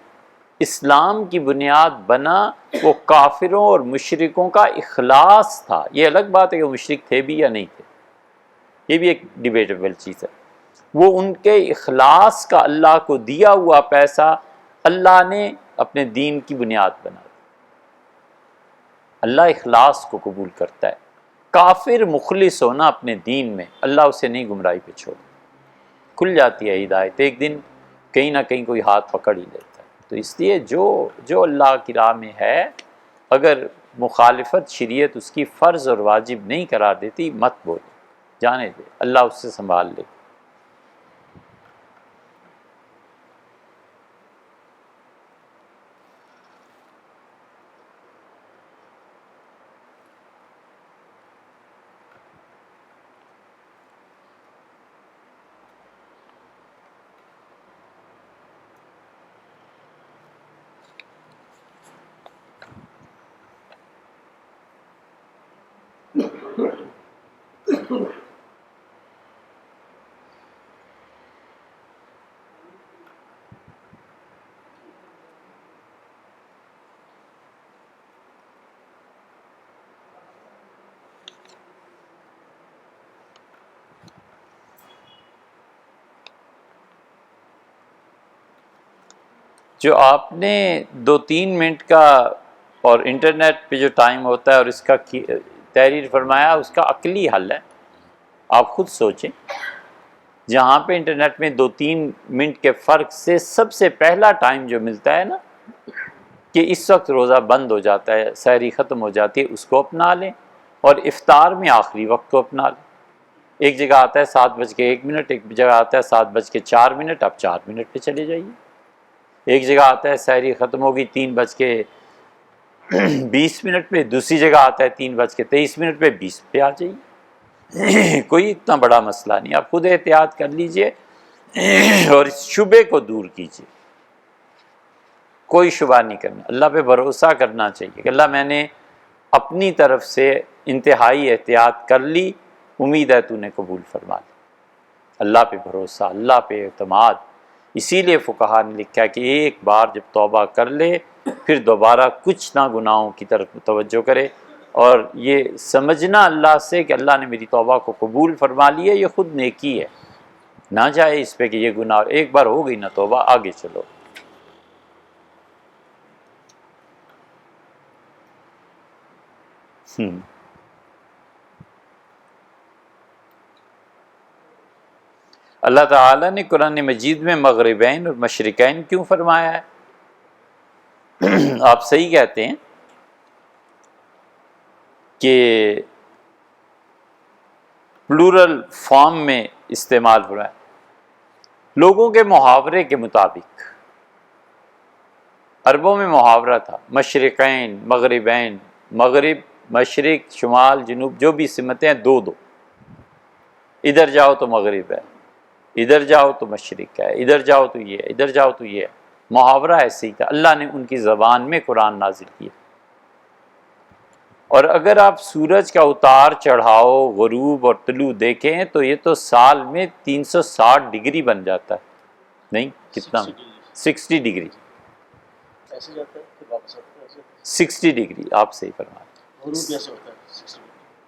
اسلام کی بنیاد بنا وہ کافروں اور مشرکوں کا اخلاص تھا. یہ الگ بات ہے کہ وہ مشرک تھے بھی یا نہیں تھے، یہ بھی ایک ڈیبیٹیبل چیز ہے. وہ ان کے اخلاص کا اللہ کو دیا ہوا پیسہ اللہ نے اپنے دین کی بنیاد بنا دیا. اللہ اخلاص کو قبول کرتا ہے. کافر مخلص ہونا اپنے دین میں، اللہ اسے نہیں گمراہی پہ چھوڑ. کھل جاتی ہے ہدایت، ایک دن کہیں نہ کہیں کوئی ہاتھ پکڑ ہی لیتا ہے. تو اس لیے جو اللہ کی راہ میں ہے، اگر مخالفت شریعت اس کی فرض اور واجب نہیں قرار دیتی، مت بولے، جانے دے، اللہ اس سے سنبھال لے. جو آپ نے 2-3 منٹ کا اور انٹرنیٹ پہ جو ٹائم ہوتا ہے اور اس کا تحریر فرمایا، اس کا عقلی حل ہے. آپ خود سوچیں، جہاں پہ انٹرنیٹ میں 2-3 منٹ کے فرق سے سب سے پہلا ٹائم جو ملتا ہے نا، کہ اس وقت روزہ بند ہو جاتا ہے، سحری ختم ہو جاتی ہے، اس کو اپنا لیں. اور افطار میں آخری وقت کو اپنا لیں. ایک جگہ آتا ہے 7:01، ایک جگہ آتا ہے 7:04، آپ 4 منٹ پہ چلے جائیے. ایک جگہ آتا ہے سحری ختم ہوگی 3:20 پہ، دوسری جگہ آتا ہے 3:23 پہ، 20 پہ آ جائیے. کوئی اتنا بڑا مسئلہ نہیں. آپ خود احتیاط کر لیجئے اور اس شبے کو دور کیجئے. کوئی شبہ نہیں کرنا، اللہ پہ بھروسہ کرنا چاہیے کہ اللہ میں نے اپنی طرف سے انتہائی احتیاط کر لی، امید ہے تو نے قبول فرما لی. اللہ پہ بھروسہ، اللہ پہ اعتماد. اسی لیے فقہا نے لکھا کہ ایک بار جب توبہ کر لے پھر دوبارہ کچھ نہ گناہوں کی طرف توجہ کرے، اور یہ سمجھنا اللہ سے کہ اللہ نے میری توبہ کو قبول فرما لی ہے، یہ خود نیکی ہے. نہ جائے اس پہ کہ یہ گناہ، ایک بار ہو گئی نا توبہ، آگے چلو. اللہ تعالیٰ نے قرآن مجید میں مغربین اور مشرقین کیوں فرمایا ہے؟ آپ صحیح کہتے ہیں کہ پلورل فارم میں استعمال ہو رہا ہے. لوگوں کے محاورے کے مطابق عربوں میں محاورہ تھا مشرقین مغربین، مغرب مشرق شمال جنوب، جو بھی سمتیں ہیں 2-2. ادھر جاؤ تو مغرب ہے، ادھر جاؤ تو مشرق ہے، ادھر جاؤ تو یہ ہے، ادھر جاؤ تو یہ ہے. محاورہ ایسے ہی تھا، اللہ نے ان کی زبان میں قرآن نازل کیا. اور اگر آپ سورج کا اتار چڑھاؤ، غروب اور طلوع دیکھیں تو یہ تو سال میں 360 ڈگری بن جاتا ہے. نہیں کتنا؟ 60 ڈگری. 60 ڈگری آپ صحیح فرمائیں.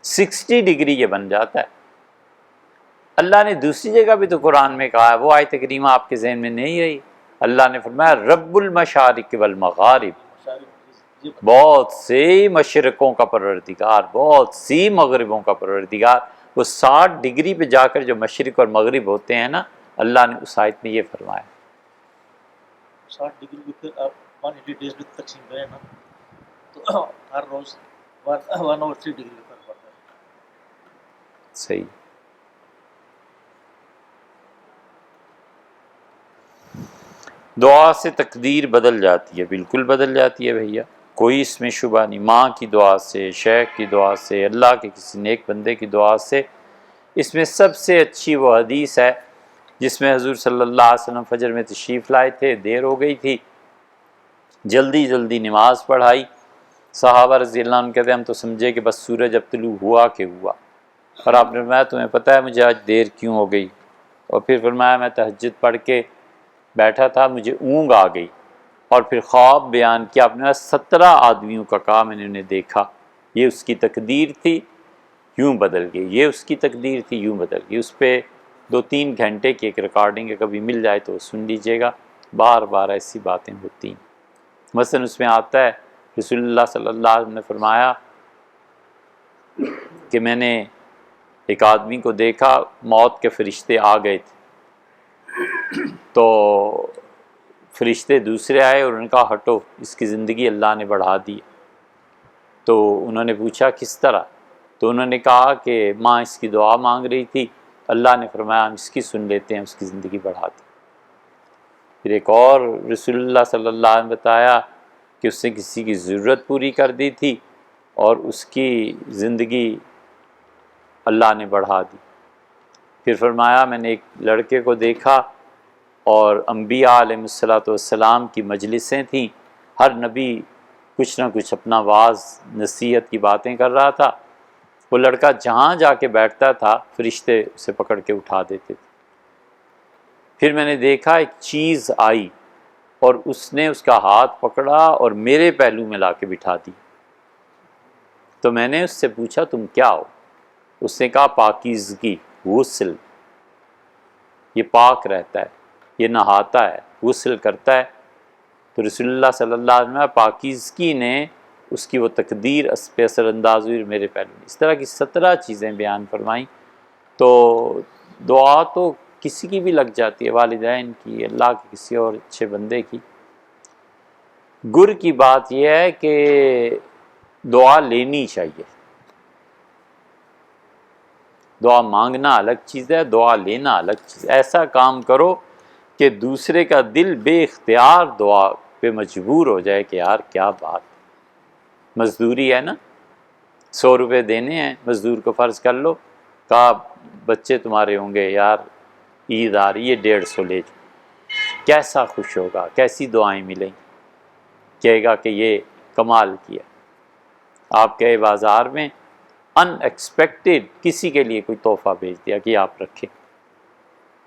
60 ڈگری یہ بن جاتا ہے. اللہ نے دوسری جگہ بھی تو قرآن میں کہا ہے، وہ آیت کریمہ آپ کے ذہن میں نہیں رہی؟ اللہ نے فرمایا رب المشارق والمغارب، بہت سی مشرقوں کا پروردگار، بہت سی مغربوں کا پروردگار. وہ 60 ڈگری پہ جا کر جو مشرق اور مغرب ہوتے ہیں نا، اللہ نے اس آیت میں یہ فرمایا.
60 ڈگری کو پھر آپ 180 ڈیز میں تقسیم کریں نا، تو ہر روز 1/3 ڈگری کا فرق پڑتا ہے.
صحیح. دعا سے تقدیر بدل جاتی ہے، بالکل بدل جاتی ہے بھیا، کوئی اس میں شبہ نہیں. ماں کی دعا سے، شیخ کی دعا سے، اللہ کے کسی نیک بندے کی دعا سے. اس میں سب سے اچھی وہ حدیث ہے جس میں حضور صلی اللہ علیہ وسلم فجر میں تشریف لائے تھے، دیر ہو گئی تھی، جلدی جلدی نماز پڑھائی. صحابہ رضی اللہ عنہ کہتے ہیں ہم تو سمجھے کہ بس سورج اب طلوع ہوا کہ ہوا. اور آپ نے فرمایا تمہیں پتہ ہے مجھے آج دیر کیوں ہو گئی؟ اور پھر فرمایا میں تہجد پڑھ کے بیٹھا تھا، مجھے اونگ آ گئی اور پھر خواب بیان کیا اپنے 17 آدمیوں کا کہا میں نے انہیں دیکھا، یہ اس کی تقدیر تھی یوں بدل گئی، یہ اس کی تقدیر تھی یوں بدل گئی۔ اس پہ 2-3 گھنٹے کی ایک ریکارڈنگ ہے، کبھی مل جائے تو سن لیجیے گا، بار بار ایسی باتیں ہوتی ہیں۔ مثلا اس میں آتا ہے رسول اللہ صلی اللہ علیہ وسلم نے فرمایا کہ میں نے ایک آدمی کو دیکھا، موت کے فرشتے آ گئے تھے، تو فرشتے دوسرے آئے اور ان کا ہٹو، اس کی زندگی اللہ نے بڑھا دی۔ تو انہوں نے پوچھا کس طرح؟ تو انہوں نے کہا کہ ماں اس کی دعا مانگ رہی تھی، اللہ نے فرمایا ہم اس کی سن لیتے ہیں، اس کی زندگی بڑھا دی۔ پھر ایک اور رسول اللہ صلی اللہ علیہ وسلم نے بتایا کہ اس نے کسی کی ضرورت پوری کر دی تھی اور اس کی زندگی اللہ نے بڑھا دی۔ پھر فرمایا میں نے ایک لڑکے کو دیکھا اور انبیاء علیہ السلام کی مجلسیں تھیں، ہر نبی کچھ نہ کچھ اپنا واعظ نصیحت کی باتیں کر رہا تھا، وہ لڑکا جہاں جا کے بیٹھتا تھا فرشتے اسے پکڑ کے اٹھا دیتے تھے۔ پھر میں نے دیکھا ایک چیز آئی اور اس نے اس کا ہاتھ پکڑا اور میرے پہلو میں لا کے بٹھا دی۔ تو میں نے اس سے پوچھا تم کیا ہو؟ اس نے کہا پاکیزگی، غسل، یہ پاک رہتا ہے، یہ نہاتا ہے، غسل کرتا ہے۔ تو رسول اللہ صلی اللہ علیہ وسلم پاکیزگی نے اس کی وہ تقدیر اس پہ اثر انداز ہوئی، میرے پہلو میں۔ اس طرح کی 17 چیزیں بیان فرمائیں۔ تو دعا تو کسی کی بھی لگ جاتی ہے، والدین کی، اللہ کے کسی اور اچھے بندے کی۔ گر کی بات یہ ہے کہ دعا لینی چاہیے، دعا مانگنا الگ چیز ہے، دعا لینا الگ چیز ہے۔ ایسا کام کرو کہ دوسرے کا دل بے اختیار دعا پہ مجبور ہو جائے کہ یار کیا بات، مزدوری ہے نا، 100 روپے دینے ہیں مزدور کو، فرض کر لو، کہا بچے تمہارے ہوں گے یار عید آ رہی ہے 150 لے جاؤ، کیسا خوش ہوگا، کیسی دعائیں ملیں گی، کہے گا کہ یہ کمال کیا۔ آپ گئے بازار میں ان ایکسپیکٹڈ کسی کے لیے کوئی تحفہ بھیج دیا کہ آپ رکھیں،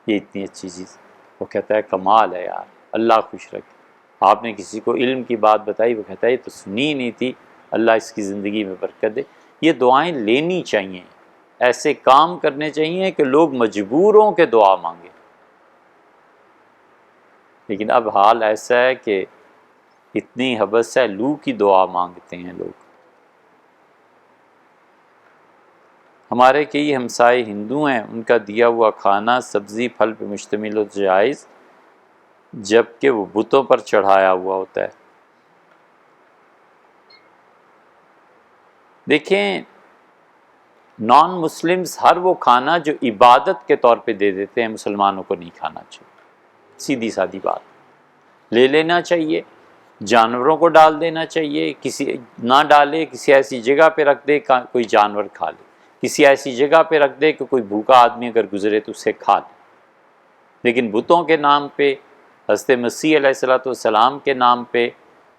یہ اتنی اچھی چیز، وہ کہتا ہے کمال ہے یار، اللہ خوش رکھے۔ آپ نے کسی کو علم کی بات بتائی، وہ کہتا ہے یہ تو سنی ہی نہیں تھی، اللہ اس کی زندگی میں برکت دے۔ یہ دعائیں لینی چاہیے، ایسے کام کرنے چاہیے کہ لوگ مجبور ہوں کہ دعا مانگیں۔ لیکن اب حال ایسا ہے کہ اتنی حبس ہے، لو کی دعا مانگتے ہیں لوگ۔ ہمارے کئی ہمسائے ہندو ہیں، ان کا دیا ہوا کھانا سبزی پھل پہ مشتمل ہو تو جائز، جبکہ وہ بتوں پر چڑھایا ہوا ہوتا ہے۔ دیکھیں نان مسلمز ہر وہ کھانا جو عبادت کے طور پہ دے دیتے ہیں مسلمانوں کو نہیں کھانا چاہیے، سیدھی سادی بات، لے لینا چاہیے، جانوروں کو ڈال دینا چاہیے، کسی نہ ڈالے کسی ایسی جگہ پہ رکھ دے کوئی جانور کھا لے، کسی ایسی جگہ پہ رکھ دے کہ کوئی بھوکا آدمی اگر گزرے تو اسے کھا لے۔ لیکن بتوں کے نام پہ، حضرت مسیح علیہ السلام کے نام پہ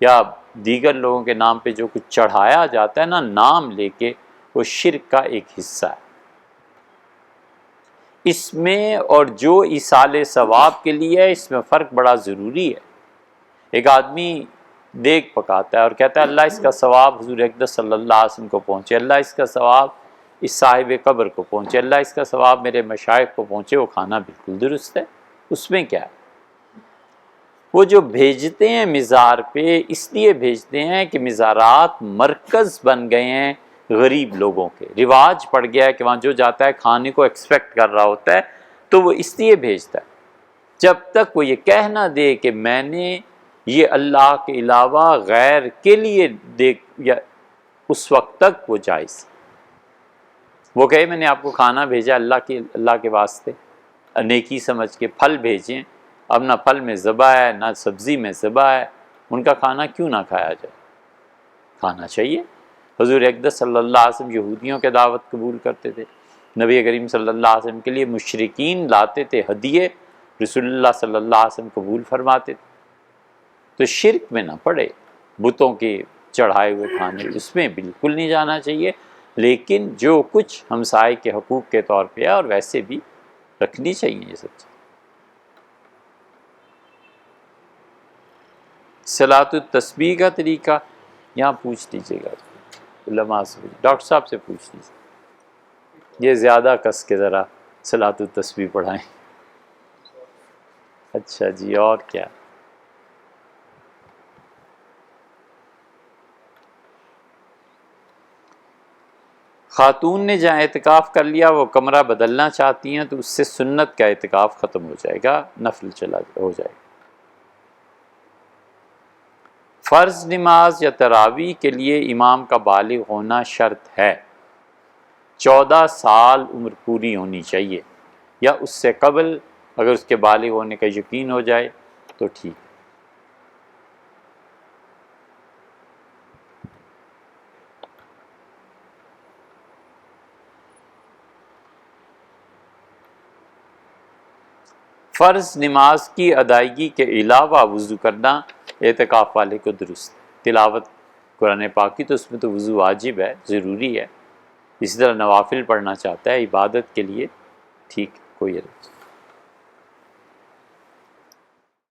یا دیگر لوگوں کے نام پہ جو کچھ چڑھایا جاتا ہے نا نام لے کے، وہ شرک کا ایک حصہ ہے۔ اس میں اور جو ایصال ثواب کے لیے ہے، اس میں فرق بڑا ضروری ہے۔ ایک آدمی دیگ پکاتا ہے اور کہتا ہے اللہ اس کا ثواب حضور اقدس صلی اللہ علیہ وسلم کو پہنچے، اللہ اس کا ثواب اس صاحب قبر کو پہنچے، اللہ اس کا ثواب میرے مشائخ کو پہنچے، وہ کھانا بالکل درست ہے، اس میں کیا ہے؟ وہ جو بھیجتے ہیں مزار پہ اس لیے بھیجتے ہیں کہ مزارات مرکز بن گئے ہیں غریب لوگوں کے، رواج پڑ گیا ہے کہ وہاں جو جاتا ہے کھانے کو ایکسپیکٹ کر رہا ہوتا ہے، تو وہ اس لیے بھیجتا ہے۔ جب تک وہ یہ کہہ نہ دے کہ میں نے یہ اللہ کے علاوہ غیر کے لیے یا اس وقت تک وہ جائز، وہ کہے میں نے آپ کو کھانا بھیجا اللہ کے واسطے، نیکی سمجھ کے، پھل بھیجیں، اب نہ پھل میں ذبح ہے نہ سبزی میں ذبح ہے، ان کا کھانا کیوں نہ کھایا جائے؟ کھانا چاہیے۔ حضور اقدس صلی اللہ علیہ وسلم یہودیوں کے دعوت قبول کرتے تھے، نبی کریم صلی اللہ علیہ وسلم کے لیے مشرکین لاتے تھے ہدیے، رسول اللہ صلی اللہ علیہ وسلم قبول فرماتے تھے۔ تو شرک میں نہ پڑے، بتوں کے چڑھائے ہوئے کھانے اس میں بالکل نہیں جانا چاہیے، لیکن جو کچھ ہمسائے کے حقوق کے طور پہ ہے اور ویسے بھی رکھنی چاہیے یہ سب چیز۔ صلاۃ التسبیح کا طریقہ یہاں پوچھ لیجیے گا، علماء سے، ڈاکٹر صاحب سے پوچھ لیجیے، یہ زیادہ کس کے ذرا صلاۃ التسبیح پڑھائیں۔ اچھا جی، اور کیا؟ خاتون نے جہاں اعتکاف کر لیا وہ کمرہ بدلنا چاہتی ہیں تو اس سے سنت کا اعتکاف ختم ہو جائے گا، نفل چلا ہو جائے گا۔ فرض نماز یا تراویح کے لیے امام کا بالغ ہونا شرط ہے، 14 سال عمر پوری ہونی چاہیے یا اس سے قبل، اگر اس کے بالغ ہونے کا یقین ہو جائے تو ٹھیک۔ فرض نماز کی ادائیگی کے علاوہ وضو کرنا اعتکاف والے کو درست، تلاوت قرآن پاک کی تو اس میں تو وضو واجب ہے، ضروری ہے، اسی طرح نوافل پڑھنا چاہتا ہے عبادت کے لیے، ٹھیک، کوئی حرج نہیں۔